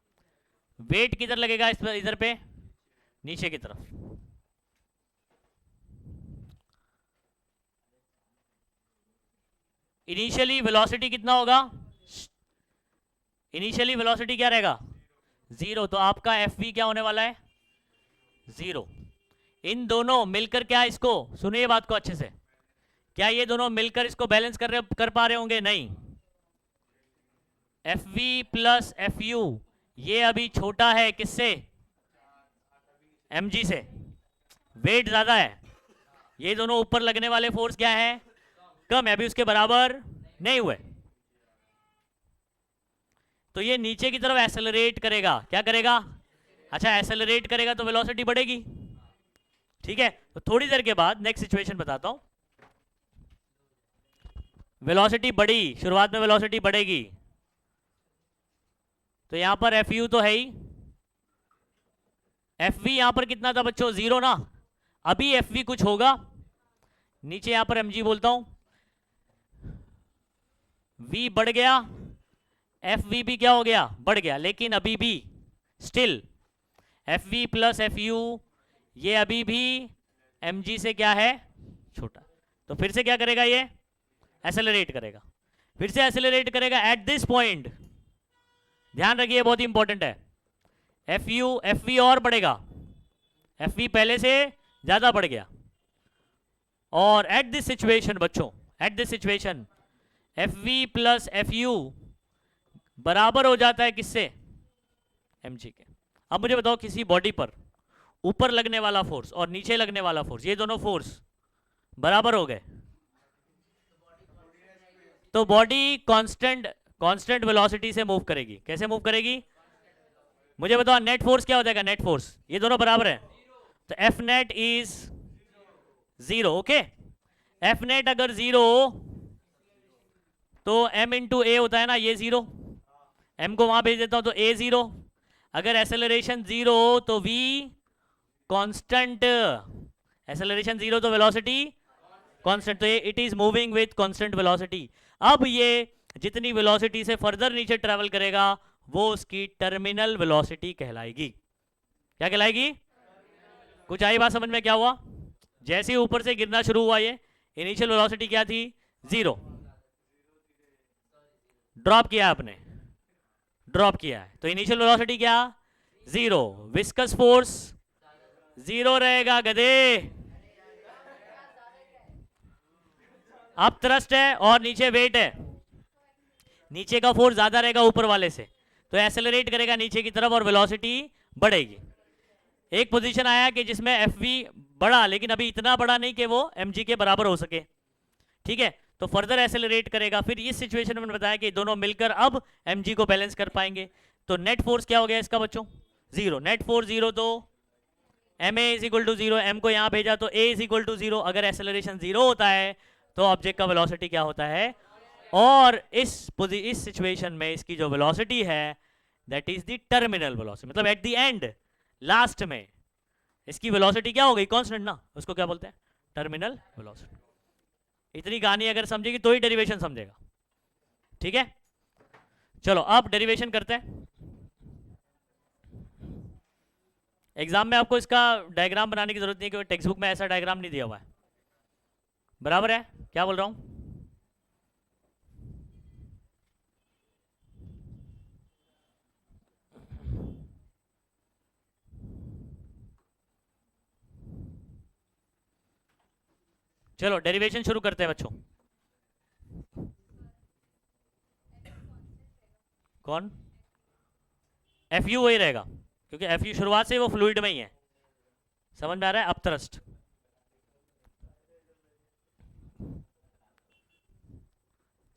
वेट किधर लगेगा इस पर? इधर पे, नीचे की तरफ। इनिशियली वेलोसिटी कितना होगा? इनिशियली वेलोसिटी क्या रहेगा? जीरो। तो आपका एफ वी क्या होने वाला है? जीरो। इन दोनों मिलकर क्या, इसको सुनिए बात को अच्छे से, क्या ये दोनों मिलकर इसको बैलेंस कर पा रहे होंगे? नहीं। F V plus F U ये अभी छोटा है किससे? एम जी से। वेट ज्यादा है। ये दोनों ऊपर लगने वाले फोर्स क्या है? कम है, अभी उसके बराबर नहीं हुए। तो ये नीचे की तरफ एक्सेलरेट करेगा। क्या करेगा? अच्छा, एक्सेलरेट करेगा तो वेलोसिटी बढ़ेगी, ठीक है। तो थोड़ी देर के बाद नेक्स्ट सिचुएशन बताता हूं। वेलोसिटी बढ़ी, शुरुआत में वेलोसिटी बढ़ेगी, तो यहां पर एफ यू तो है ही। एफ वी यहां पर कितना था बच्चों? जीरो ना। अभी एफ वी कुछ होगा, नीचे यहां पर एम जी बोलता हूं, वी बढ़ गया, एफ वी भी क्या हो गया? बढ़ गया। लेकिन अभी भी still F V plus F U ये अभी भी एम जी से क्या है? छोटा। तो फिर से क्या करेगा? ये एक्सेलरेट करेगा, फिर से एक्सेलरेट करेगा एट दिस पॉइंट। ध्यान रखिए, बहुत ही इंपॉर्टेंट है। एफ यू, एफ वी और बढ़ेगा, एफ वी पहले से ज्यादा बढ़ गया। और एट दिस सिचुएशन बच्चों, at this situation F V plus F U बराबर हो जाता है किससे? एम जी के। अब मुझे बताओ, किसी बॉडी पर ऊपर लगने वाला फोर्स और नीचे लगने वाला फोर्स, ये दोनों फोर्स बराबर हो गए, तो बॉडी कांस्टेंट वेलोसिटी से मूव करेगी। कैसे मूव करेगी? मुझे बताओ नेट फोर्स क्या हो जाएगा, नेट फोर्स, ये दोनों बराबर है, तो F net is 0। Okay, F net अगर 0 तो m इंटू ए होता है ना, ये 0, m को वहां भेज देता हूं तो a 0। अगर एसेलरेशन 0 तो v कांस्टेंट, एसेलरेशन 0 तो वेलोसिटी कांस्टेंट, तो ये it is moving with constant velocity. अब ये जितनी वेलोसिटी से फर्दर नीचे ट्रेवल करेगा वो उसकी टर्मिनल वेलोसिटी कहलाएगी। क्या कहलाएगी? कुछ आई बात समझ में? क्या हुआ? जैसे ही ऊपर से गिरना शुरू हुआ ये इनिशियल वेलोसिटी क्या थी? 0। ड्रॉप किया आपने, ड्रॉप किया है, तो इनिशियल वेलोसिटी क्या? 0। विस्कस फोर्स 0 रहेगा गधे। अब थ्रस्ट है और नीचे वेट है, नीचे का फोर्स ज्यादा रहेगा ऊपर वाले से, तो एक्सेलरेट करेगा नीचे की तरफ और वेलोसिटी बढ़ेगी। एक पोजीशन आया कि जिसमें एफ वी बढ़ा, लेकिन अभी इतना बड़ा नहीं कि वो mg के बराबर हो सके, ठीक है, तो फर्दर एक्सेलरेट करेगा। फिर इस सिचुएशन में मैंने बताया कि दोनों मिलकर अब mg को बैलेंस कर पाएंगे। तो नेट फोर्स क्या हो गया इसका बच्चों? 0। नेट फोर्स 0 तो ma is equal to 0, m को यहां भेजा तो a इज इक्वल टू 0। अगर एक्सेलरेशन 0 होता है तो ऑब्जेक्ट का वेलोसिटी क्या होता है? और इस सिचुएशन में इसकी जो वेलोसिटी है that is the terminal velocity, मतलब एट द एंड, लास्ट में इसकी वेलोसिटी क्या हो गई? कांस्टेंट ना, उसको क्या बोलते हैं? Terminal velocity. इतनी कहानी अगर समझेगी तो ही डेरिवेशन समझेगा, ठीक है। चलो अब डेरिवेशन करते हैं। एग्जाम में आपको इसका डायग्राम बनाने की जरूरत नहीं है क्योंकि टेक्स्ट बुक में ऐसा डायग्राम नहीं दिया हुआ है, बराबर है? क्या बोल रहा हूं? चलो डेरिवेशन शुरू करते हैं बच्चों। कौन? एफ यू वही रहेगा क्योंकि एफ यू शुरुआत से वो फ्लूइड में ही है, समझ में आ रहा है? अप थ्रस्ट,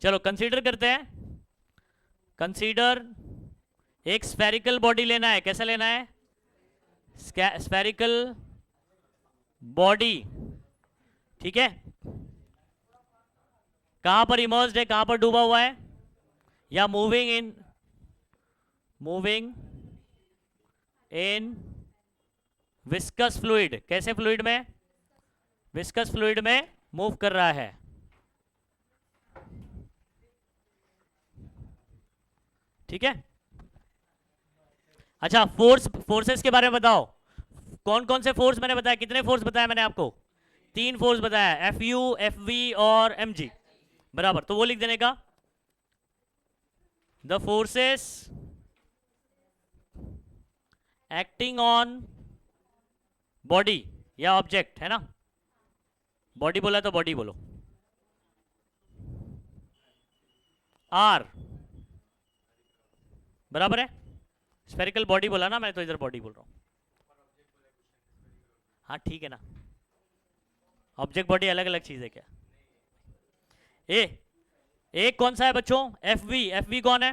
चलो कंसीडर करते हैं। कंसीडर एक स्फेरिकल बॉडी लेना है। कैसा लेना है? स्फेरिकल बॉडी, ठीक है। कहां पर इमर्स्ड है, कहां पर डूबा हुआ है? या मूविंग इन विस्कस फ्लूइड। कैसे फ्लूइड में? विस्कस फ्लूइड में मूव कर रहा है, ठीक है। अच्छा, फोर्सेस के बारे में बताओ। कौन कौन से फोर्स मैंने बताया? कितने फोर्स बताया मैंने आपको? 3 फोर्स बताया, एफ यू, एफ वी और एम जी, बराबर। तो वो लिख देने का, the forces acting on body या ऑब्जेक्ट, है ना? बॉडी बोला तो बॉडी बोलो, आर, बराबर है। स्फेरिकल बॉडी बोला ना, मैं तो इधर बॉडी बोल रहा हूं। हाँ ठीक है ना, ऑब्जेक्ट बॉडी अलग अलग चीज है क्या? एक कौन सा है बच्चों? एफ वी कौन है?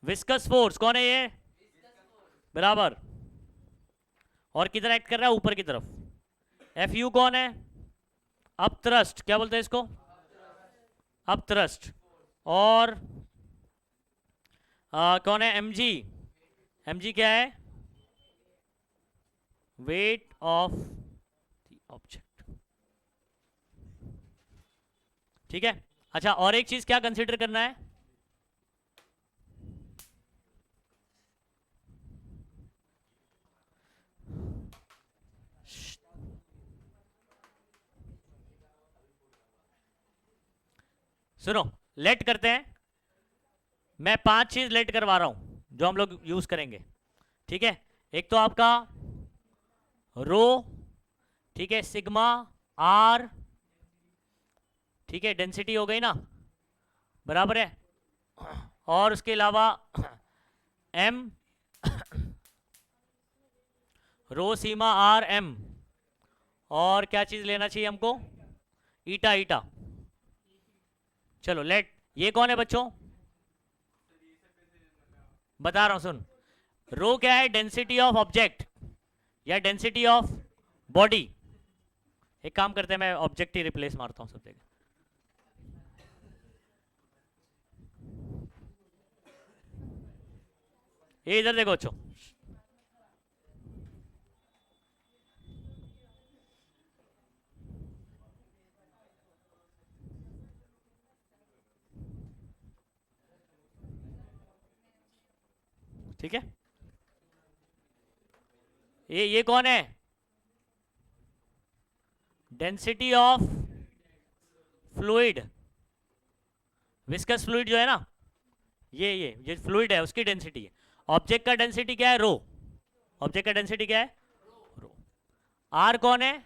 विस्कस फोर्स कौन है ये? बराबर। और किधर एक्ट कर रहा है? ऊपर की तरफ। एफ यू कौन है? अप थ्रस्ट, क्या बोलते हैं इसको? Up thrust. और कौन है? एम जी क्या है? वेट ऑफ द ऑब्जेक्ट, ठीक है। अच्छा, और एक चीज क्या कंसीडर करना है? सुनो, लेट करते हैं। मैं 5 चीज लेट करवा रहा हूं जो हम लोग यूज करेंगे, ठीक है। एक तो आपका रो, ठीक है, सिग्मा, आर, ठीक है, डेंसिटी हो गई ना, बराबर है। और उसके अलावा एम, रो, सीमा, आर, एम, और क्या चीज लेना चाहिए हमको? ईटा। चलो लेट, ये कौन है बच्चों? बता रहा हूं सुन, रो क्या है? डेंसिटी ऑफ ऑब्जेक्ट या डेंसिटी ऑफ बॉडी। एक काम करते हैं, मैं ऑब्जेक्ट ही रिप्लेस मारता हूं सब जगह। ये इधर देखो बच्चों, ठीक है। ये कौन है? Density of fluid, viscous fluid जो है ना, ये फ्लूइड है, उसकी डेंसिटी है। ऑब्जेक्ट का डेंसिटी क्या है? रो। ऑब्जेक्ट का डेंसिटी क्या है? रो। आर कौन है?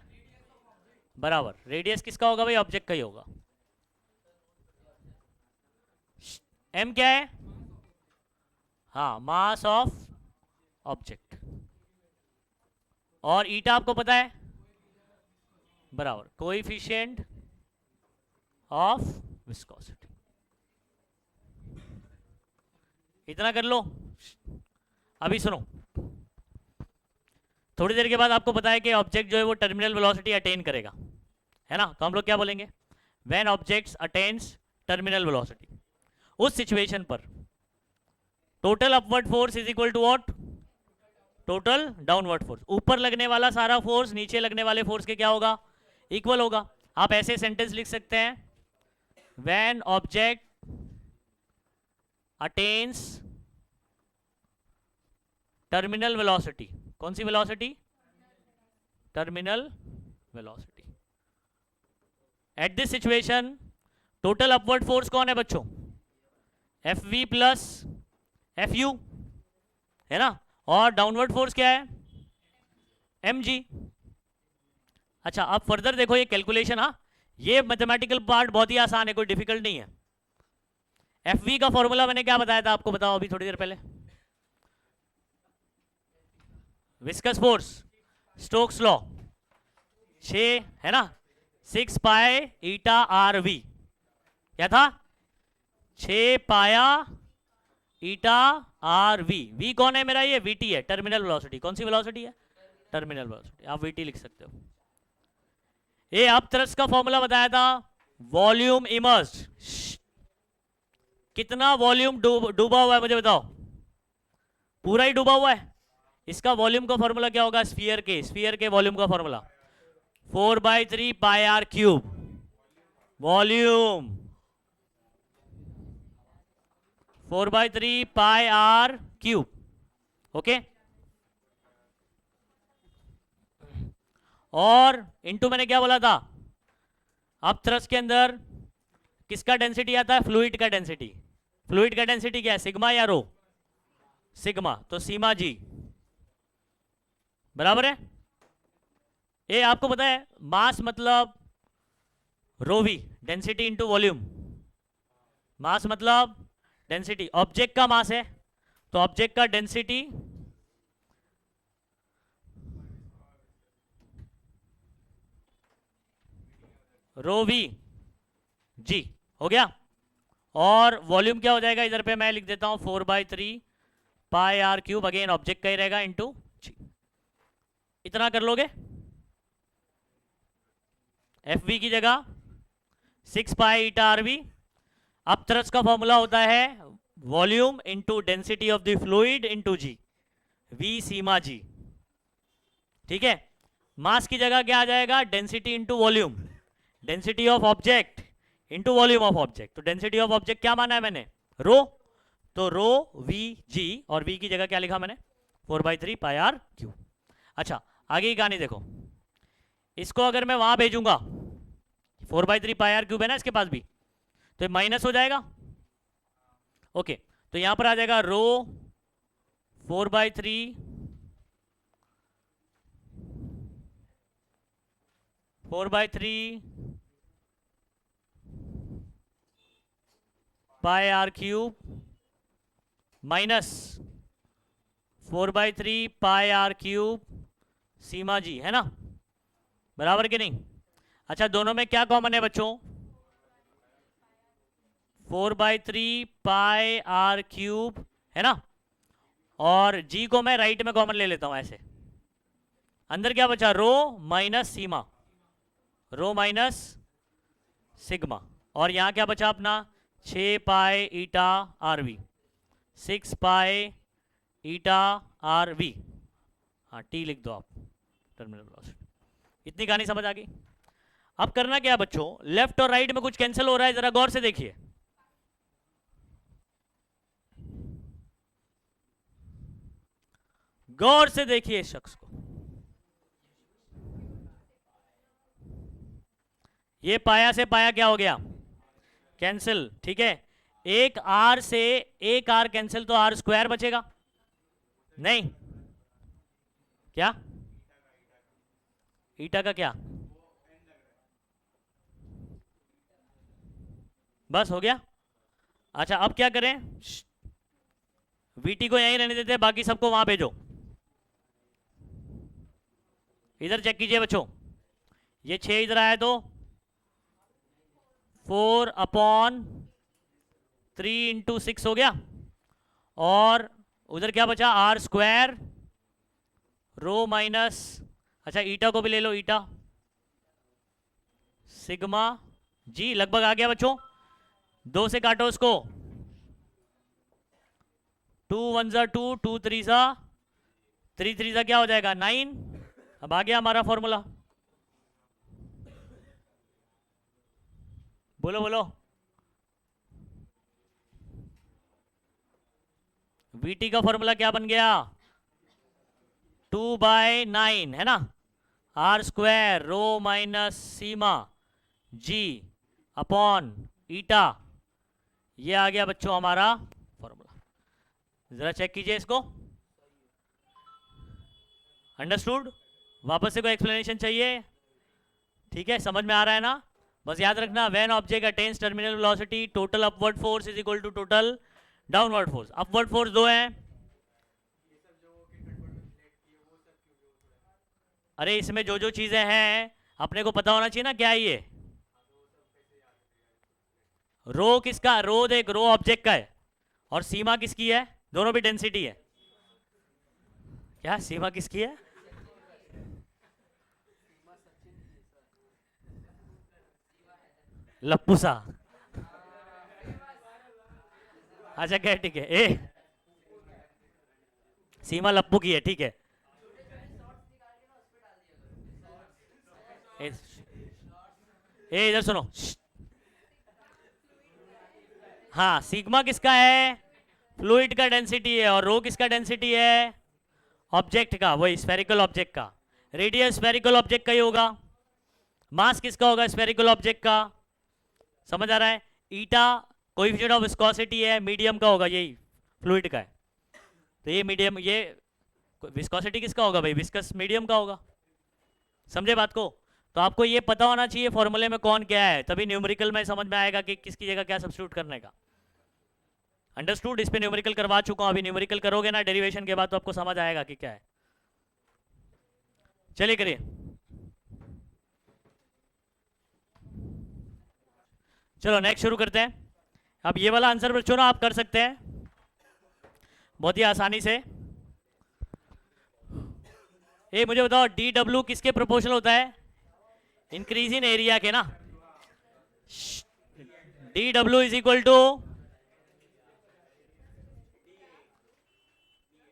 बराबर रेडियस किसका होगा भाई? ऑब्जेक्ट का ही होगा। एम क्या है? हाँ, मास ऑफ ऑब्जेक्ट। और ईटा आपको पता है, बराबर कोएफिशिएंट ऑफ विस्कोसिटी। इतना कर लो। अभी सुनो, थोड़ी देर के बाद आपको पता है कि ऑब्जेक्ट जो है वो टर्मिनल वेलोसिटी अटेन करेगा, है ना? तो हम लोग क्या बोलेंगे? When objects attains terminal velocity. उस सिचुएशन पर total upward force is equal to what? Total downward force. ऊपर लगने वाला सारा फोर्स नीचे लगने वाले फोर्स के क्या होगा? इक्वल होगा। आप ऐसे सेंटेंस लिख सकते हैं, when object attains terminal velocity. कौन सी velocity? Terminal velocity. At this situation total upward force कौन है बच्चों? F V plus F U, है ना? और डाउनवर्ड फोर्स क्या है? M G. अच्छा, अब फर्दर देखो ये कैलकुलेशन, हाँ ये मैथमेटिकल पार्ट बहुत ही आसान है, कोई डिफिकल्ट नहीं है। एफ वी का फॉर्मूला मैंने क्या बताया था आपको? बताओ अभी थोड़ी देर पहले। विस्कस फोर्स, स्टोक्स लॉ 6 है ना, 6 पाई ईटा आर वी। क्या था? 6 पाया ईटा आर वी। वी कौन है मेरा? ये वीटी है, टर्मिनल वेलोसिटी। कौन सी वेलोसिटी है? Terminal velocity. आप वीटी लिख सकते हो। ये आप थ्रस्ट का फॉर्मूला बताया था, वॉल्यूम इमर्स्ड। कितना वॉल्यूम डूबा हुआ है मुझे बताओ? पूरा ही डूबा हुआ है। इसका वॉल्यूम का फॉर्मूला क्या होगा? स्फीयर के वॉल्यूम का formula 4/3 pi R cube. Volume 4/3 pi R cube. Okay, और इनटू मैंने क्या बोला था? अब थ्रस्ट के अंदर किसका डेंसिटी आता है? फ्लूइड का डेंसिटी। फ्लूइड का डेंसिटी क्या है? सिग्मा या रो? सिग्मा। तो सीमा जी बराबर है। ये आपको पता है मास मतलब रो वी, डेंसिटी इंटू वॉल्यूम। मास मतलब डेंसिटी, ऑब्जेक्ट का मास है तो ऑब्जेक्ट का डेंसिटी रो वी जी, हो गया। और वॉल्यूम क्या हो जाएगा? इधर पे मैं लिख देता हूं 4/3 pi R cube, again object का ही रहेगा, इंटू जी। इतना कर लोगे? एफ वी की जगह 6 पाई ईटा आर वी। अब थ्रस्ट का फॉर्मूला होता है volume into density of the fluid into G, V sigma G. ठीक है, मास की जगह क्या आ जाएगा? Density into volume, density of object into volume of object. तो डेंसिटी ऑफ ऑब्जेक्ट क्या माना है मैंने? रो। तो रो वी जी, और वी की जगह क्या लिखा मैंने? 4/3 पाई आर क्यू। अच्छा, आगे की कहानी देखो। इसको अगर मैं वहां भेजूंगा, 4/3 पाई आर क्यूब है ना इसके पास भी, तो माइनस हो जाएगा। ओके, तो यहां पर आ जाएगा rho 4/3 pi R cube minus 4/3 pi R cube sigma G, है ना? बराबर कि नहीं? अच्छा, दोनों में क्या कॉमन है बच्चों? 4/3 पाई आर क्यूब, है ना? और जी को मैं राइट में कॉमन ले लेता हूं ऐसे, अंदर क्या बचा, rho minus sigma, rho minus sigma, और यहां क्या बचा अपना 6 pi eta R V, 6 pi eta R V, हाँ टी लिख दो आप, टर्मिनल वेलोसिटी। इतनी कहानी समझ आ गई। अब करना क्या है बच्चों, लेफ्ट और राइट में कुछ कैंसिल हो रहा है, जरा गौर से देखिए। गौर से देखिए इस शख्स को, ये पाया से पाया क्या हो गया, कैंसिल, ठीक है। एक आर से एक आर कैंसिल, तो आर स्क्वायर बचेगा, नहीं क्या, ईटा का क्या, बस हो गया। अच्छा अब क्या करें, वीटी को यहीं रहने देते हैं, बाकी सबको वहां भेजो। इधर चेक कीजिए बच्चों, ये 6 इधर आया तो 4/3 इंटू 6 हो गया, और उधर क्या बचा, आर स्क्वायर रो माइनस, अच्छा ईटा को भी ले लो, ईटा सिग्मा जी, लगभग आ गया बच्चों। 2 से काटो उसको, 2 1 जा 2, 2 3 जा 3, 3 जा क्या हो जाएगा 9। अब आ गया हमारा फॉर्मूला, बोलो बोलो, वीटी का फॉर्मूला क्या बन गया, 2/9 है ना, R square rho minus sigma G upon eta, ये आ गया बच्चों हमारा फॉर्मूला। जरा चेक कीजिए इसको, अंडरस्टूड, वापस से कोई एक्सप्लेनेशन चाहिए, ठीक है, समझ में आ रहा है ना। बस याद रखना, when object attains terminal velocity, total upward force is equal to total downward force. Upward force 2 है, अरे इसमें जो जो चीजें हैं अपने को पता होना चाहिए ना, क्या है ये, रो किसका, रो देख, रो ऑब्जेक्ट का है, और सीमा किसकी है, दोनों भी डेंसिटी है, क्या सीमा किसकी है, लप्पू सा, अच्छा क्या, ठीक है, ए सीमा लप्पू की है, ठीक है। ए इधर सुनो, हाँ सिग्मा किसका है, फ्लूइड का डेंसिटी है, और रो किसका डेंसिटी है, ऑब्जेक्ट का, वही स्फेरिकल ऑब्जेक्ट का, रेडियस स्फेरिकल ऑब्जेक्ट का ही होगा, मास किसका होगा, स्फेरिकल ऑब्जेक्ट का, समझ आ रहा है। ईटा कोएफिशिएंट ऑफ विस्कोसिटी है, मीडियम का होगा, यही फ्लूइड का है, तो ये मीडियम, ये विस्कोसिटी किसका होगा भाई, विस्कस मीडियम का होगा, समझे बात को। तो आपको ये पता होना चाहिए फॉर्मूले में कौन क्या है, तभी न्यूमेरिकल में समझ में आएगा कि किसकी जगह क्या सब्स्टिट्यूट करने का, अंडरस्टूड। इस पे न्यूमेरिकल करवा चुका हूं, अभी न्यूमेरिकल करोगे ना डेरिवेशन के बाद तो आपको समझ आएगा कि क्या है। चलिए करिए, चलो नेक्स्ट शुरू करते हैं। अब ये वाला आंसर बच्चों ना आप कर सकते हैं बहुत ही आसानी से। ये मुझे बताओ, डी डब्ल्यू किसके प्रोपोर्शनल होता है, इंक्रीज इन एरिया के ना, D W is equal to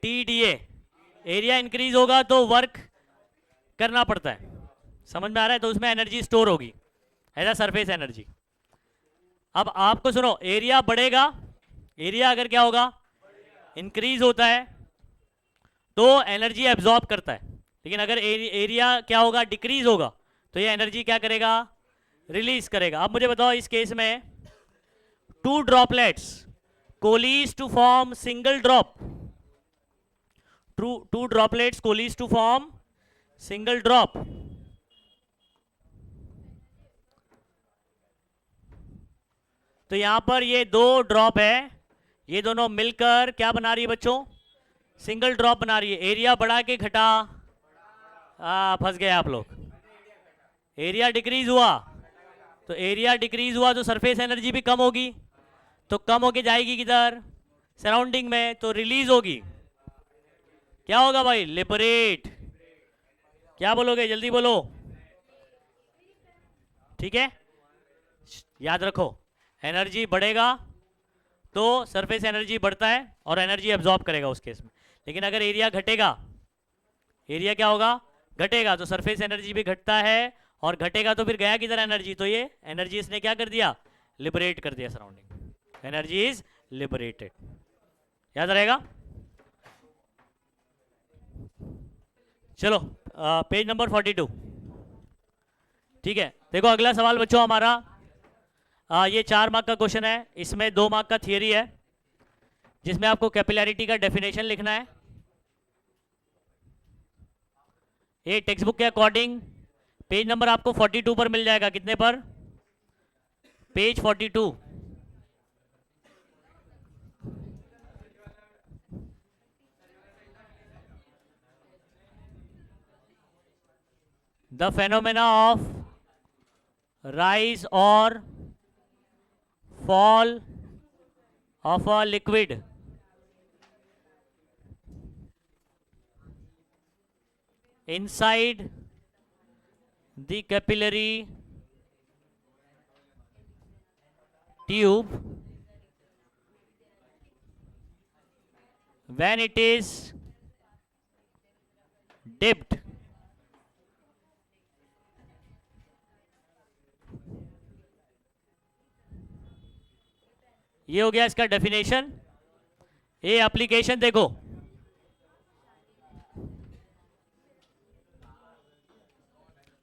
T D A, area increase होगा तो वर्क करना पड़ता है, समझ में आ रहा है, तो उसमें एनर्जी स्टोर होगी, ऐसा सरफेस एनर्जी। अब आपको सुनो, एरिया बढ़ेगा, एरिया अगर क्या होगा, इंक्रीज होता है तो एनर्जी एब्जॉर्ब करता है, लेकिन अगर एरिया क्या होगा, डिक्रीज होगा, तो ये एनर्जी क्या करेगा, रिलीज करेगा। अब मुझे बताओ, इस केस में 2 droplets collide to form single drop, 2 droplets collide to form single drop, तो यहां पर ये 2 ड्रॉप है, ये दोनों मिलकर क्या बना रही है बच्चों, सिंगल ड्रॉप बना रही है। एरिया बढ़ा के घटा, फंस गए आप लोग, एरिया डिक्रीज हुआ, तो एरिया डिक्रीज हुआ तो सरफेस एनर्जी भी कम होगी, तो कम होके जाएगी किधर, सराउंडिंग में, तो रिलीज होगी, क्या होगा भाई? लिबरेट। क्या बोलोगे? जल्दी बोलो। ठीक है, याद रखो, एनर्जी बढ़ेगा तो सरफेस एनर्जी बढ़ता है और एनर्जी एब्जॉर्ब करेगा उस केस में। लेकिन अगर एरिया घटेगा, एरिया क्या होगा? घटेगा, तो सरफेस एनर्जी भी घटता है, और घटेगा तो फिर गया किधर एनर्जी? तो ये एनर्जी इसने क्या कर दिया? लिबरेट कर दिया सराउंडिंग। Energy is liberated. याद रहेगा? चलो पेज नंबर 42। ठीक है, देखो अगला सवाल बच्चों हमारा, ये 4 मार्क का क्वेश्चन है, इसमें 2 मार्क का थियरी है, जिसमें आपको कैपिलैरिटी का डेफिनेशन लिखना है। ये टेक्स्ट बुक के अकॉर्डिंग पेज नंबर आपको 42 पर मिल जाएगा। कितने पर? Page 42। The phenomena of rise or fall of a liquid inside the capillary tube when it is dipped ये हो गया इसका डेफिनेशन। ये एप्लीकेशन देखो,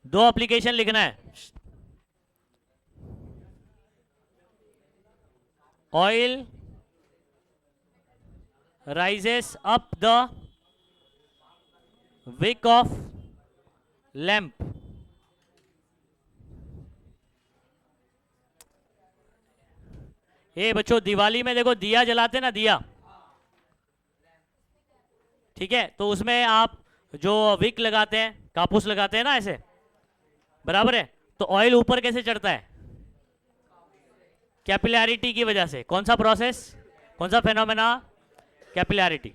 दो एप्लीकेशन लिखना है। Oil rises up the wick of lamp ये बच्चों दिवाली में देखो दिया जलाते ना, दिया, ठीक है, तो उसमें आप जो विक लगाते हैं, कापूस लगाते हैं ना ऐसे, बराबर है, तो ऑयल ऊपर कैसे चढ़ता है? कैपिलैरिटी की वजह से। कौन सा प्रोसेस, कौन सा phenomena? Capillarity.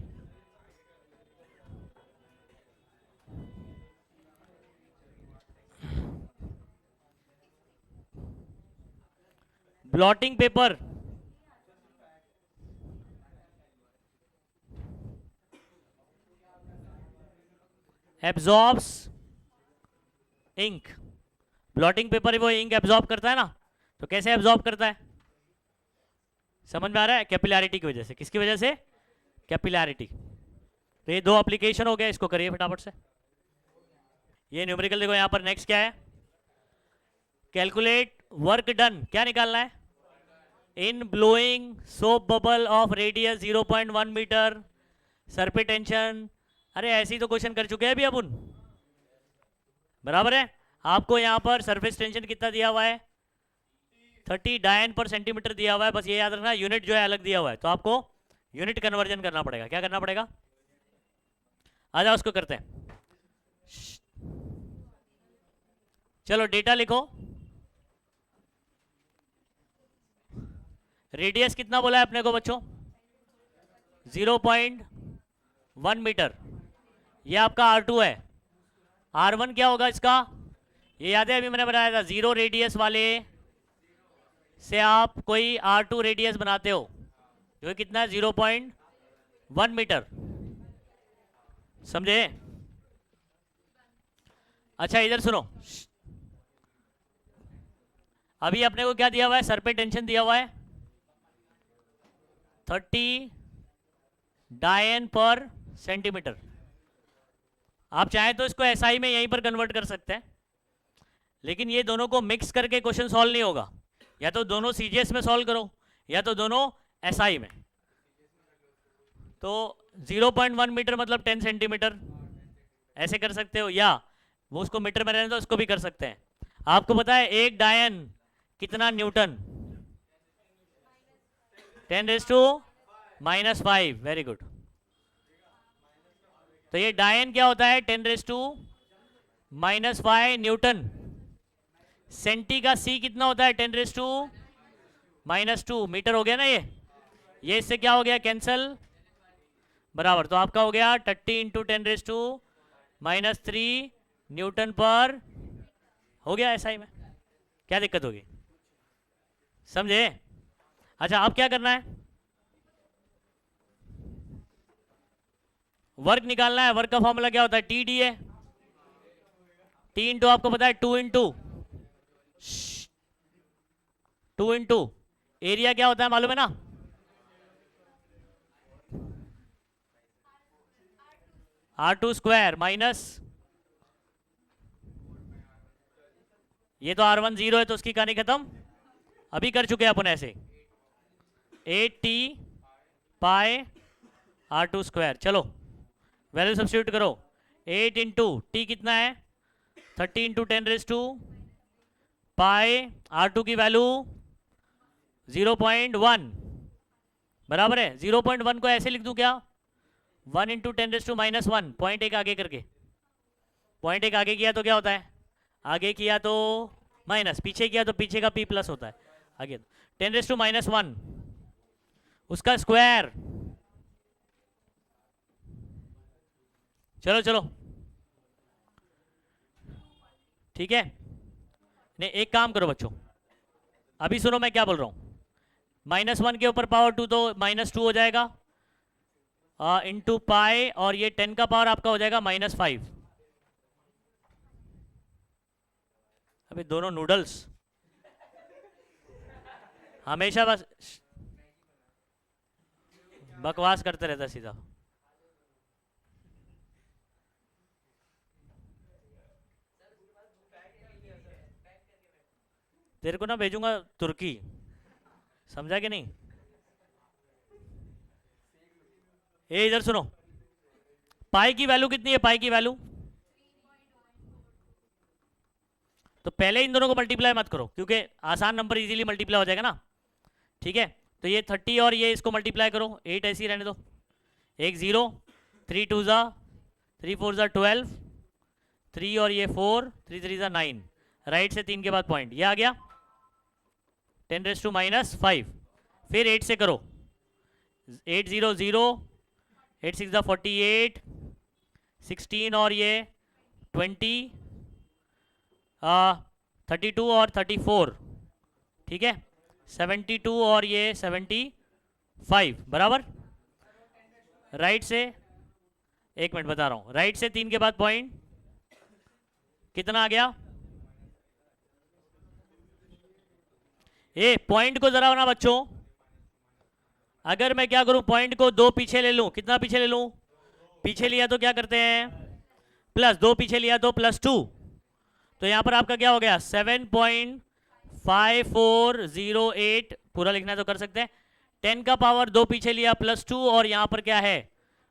Blotting paper absorbs ink. Blotting paper वो इंक एब्जॉर्ब करता है ना, तो कैसे एब्जॉर्ब करता है? समझ में आ रहा है? कैपिलैरिटी की वजह से। किसकी वजह से? कैपिलैरिटी। तो ये दो एप्लीकेशन हो गया, इसको करिए फटाफट से। ये न्यूमेरिकल देखो यहां पर नेक्स्ट क्या है? Calculate work done. क्या निकालना है? In blowing soap bubble of radius 0.1 metre, surface tension. अरे ऐसे ही तो क्वेश्चन कर चुके हैं अभी अपन, बराबर है। आपको यहां पर सरफेस टेंशन कितना दिया हुआ है? 30 डायन पर सेंटीमीटर दिया हुआ है। बस ये याद रखना, यूनिट जो है अलग दिया हुआ है, तो आपको यूनिट कन्वर्जन करना पड़ेगा। क्या करना पड़ेगा? आ जाओ उसको करते हैं। चलो डेटा लिखो। रेडियस कितना बोला है अपने को बच्चों? 0.1 मीटर। ये आपका R2 है। R1 क्या होगा इसका? ये याद है, अभी मैंने बताया था, 0 रेडियस वाले से आप कोई R2 रेडियस बनाते हो, जो कितना है? 0.1 मीटर। समझे? अच्छा इधर सुनो, अभी अपने को क्या दिया हुआ है? सरफेस टेंशन दिया हुआ है 30 डायन पर सेंटीमीटर। आप चाहे तो इसको SI में यहीं पर कन्वर्ट कर सकते हैं, लेकिन ये दोनों को मिक्स करके क्वेश्चन सॉल्व नहीं होगा। या तो दोनों CGS में सॉल्व करो, या तो दोनों SI में। तो 0.1 मीटर मतलब 10 सेंटीमीटर, ऐसे कर सकते हो, या वो उसको मीटर में रहने दो, उसको भी कर सकते हैं। आपको पता है एक डायन कितना न्यूटन? 10⁻⁻⁵। Very good. तो ये डायन क्या होता है? 10⁻⁻⁵ न्यूटन। सेंटी का C कितना होता है? 10⁻⁻² मीटर हो गया ना ये इससे क्या हो गया? कैंसल। बराबर, तो आपका हो गया 30 इंटू 10⁻³ न्यूटन पर, हो गया ऐसा ही में, क्या दिक्कत होगी, समझे। अच्छा अब क्या करना है, वर्क निकालना है। वर्क का फॉर्मूला क्या होता है, टी डी है। टी इंटू आपको पता है 2 इंटू एरिया क्या होता है मालूम है ना, R² माइनस, ये तो R1 0 है तो उसकी कहानी खत्म, अभी कर चुके हैं अपन ऐसे, 8T पाई R²। चलो वैल्यू सब्स्टिट्यूट करो, 8 इंटू टी कितना है 30 इंटू 10⁻² पाई R2 की वैल्यू 0.1 बराबर है। 0.1 को ऐसे लिख दूं क्या, 1 इंटू 10⁻⁻1, पॉइंट एक आगे करके, पॉइंट एक आगे किया तो क्या होता है, आगे किया तो माइनस, पीछे किया तो पीछे का p प्लस होता है, आगे 10⁻⁻1 उसका स्क्वायर। चलो चलो ठीक है, नहीं एक काम करो बच्चों, अभी सुनो मैं क्या बोल रहा हूं, -1 के ऊपर पावर 2 तो -2 हो जाएगा इंटू पाई, और ये 10 का पावर आपका हो जाएगा -5। अभी दोनों नूडल्स हमेशा बस बकवास करते रहता सीधा। तेरे को ना भेजूंगा तुर्की, समझा कि नहीं। ये इधर सुनो, पाई की वैल्यू कितनी है, पाई की वैल्यू, तो पहले इन दोनों को मल्टीप्लाई मत करो क्योंकि आसान नंबर इजीली मल्टीप्लाई हो जाएगा ना, ठीक है। तो ये 30 और ये इसको मल्टीप्लाई करो, 8 ऐसे ही रहने दो, 1 0, 3 2 ज़ा 3 4 ज़ा 12, 3 और ये 4, 3 3 ज़ा 9, राइट से 3 के बाद पॉइंट, ये आ गया 10⁻⁻5। फिर 8 से करो, 8 0 0, 8 6 ज़ा 48, 16 और ये 20, 32 और 34, ठीक है, 72 और ये 75 बराबर। राइट से, एक मिनट बता रहा हूं, राइट से 3 के बाद पॉइंट कितना आ गया, ये पॉइंट को जरा ना बच्चों, अगर मैं क्या करूं, पॉइंट को 2 पीछे ले लूं, कितना पीछे ले लूं, पीछे लिया तो क्या करते हैं प्लस, 2 पीछे लिया तो +2, तो यहां पर आपका क्या हो गया 7.5408, पूरा लिखना है तो कर सकते हैं, 10 का पावर 2 पीछे लिया +2 और यहां पर क्या है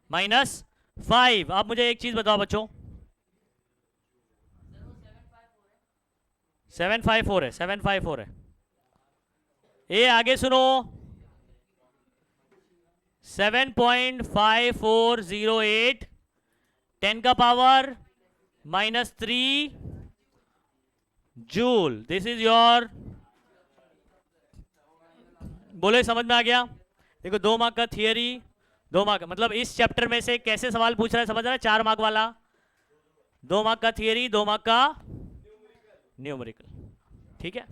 -5। आप मुझे एक चीज बताओ बच्चों, 754 है, 754 है, ये आगे सुनो, 7.5408, 10 का power -3 joule, this is your, बोले समझ में आ गया। देखो 2 मार्क का थियरी, 2 मार्क मतलब इस चैप्टर में से कैसे सवाल पूछ रहा है समझ रहा है, 4 मार्क वाला, 2 मार्क का थियरी, 2 मार्क का न्यूमेरिकल, ठीक है।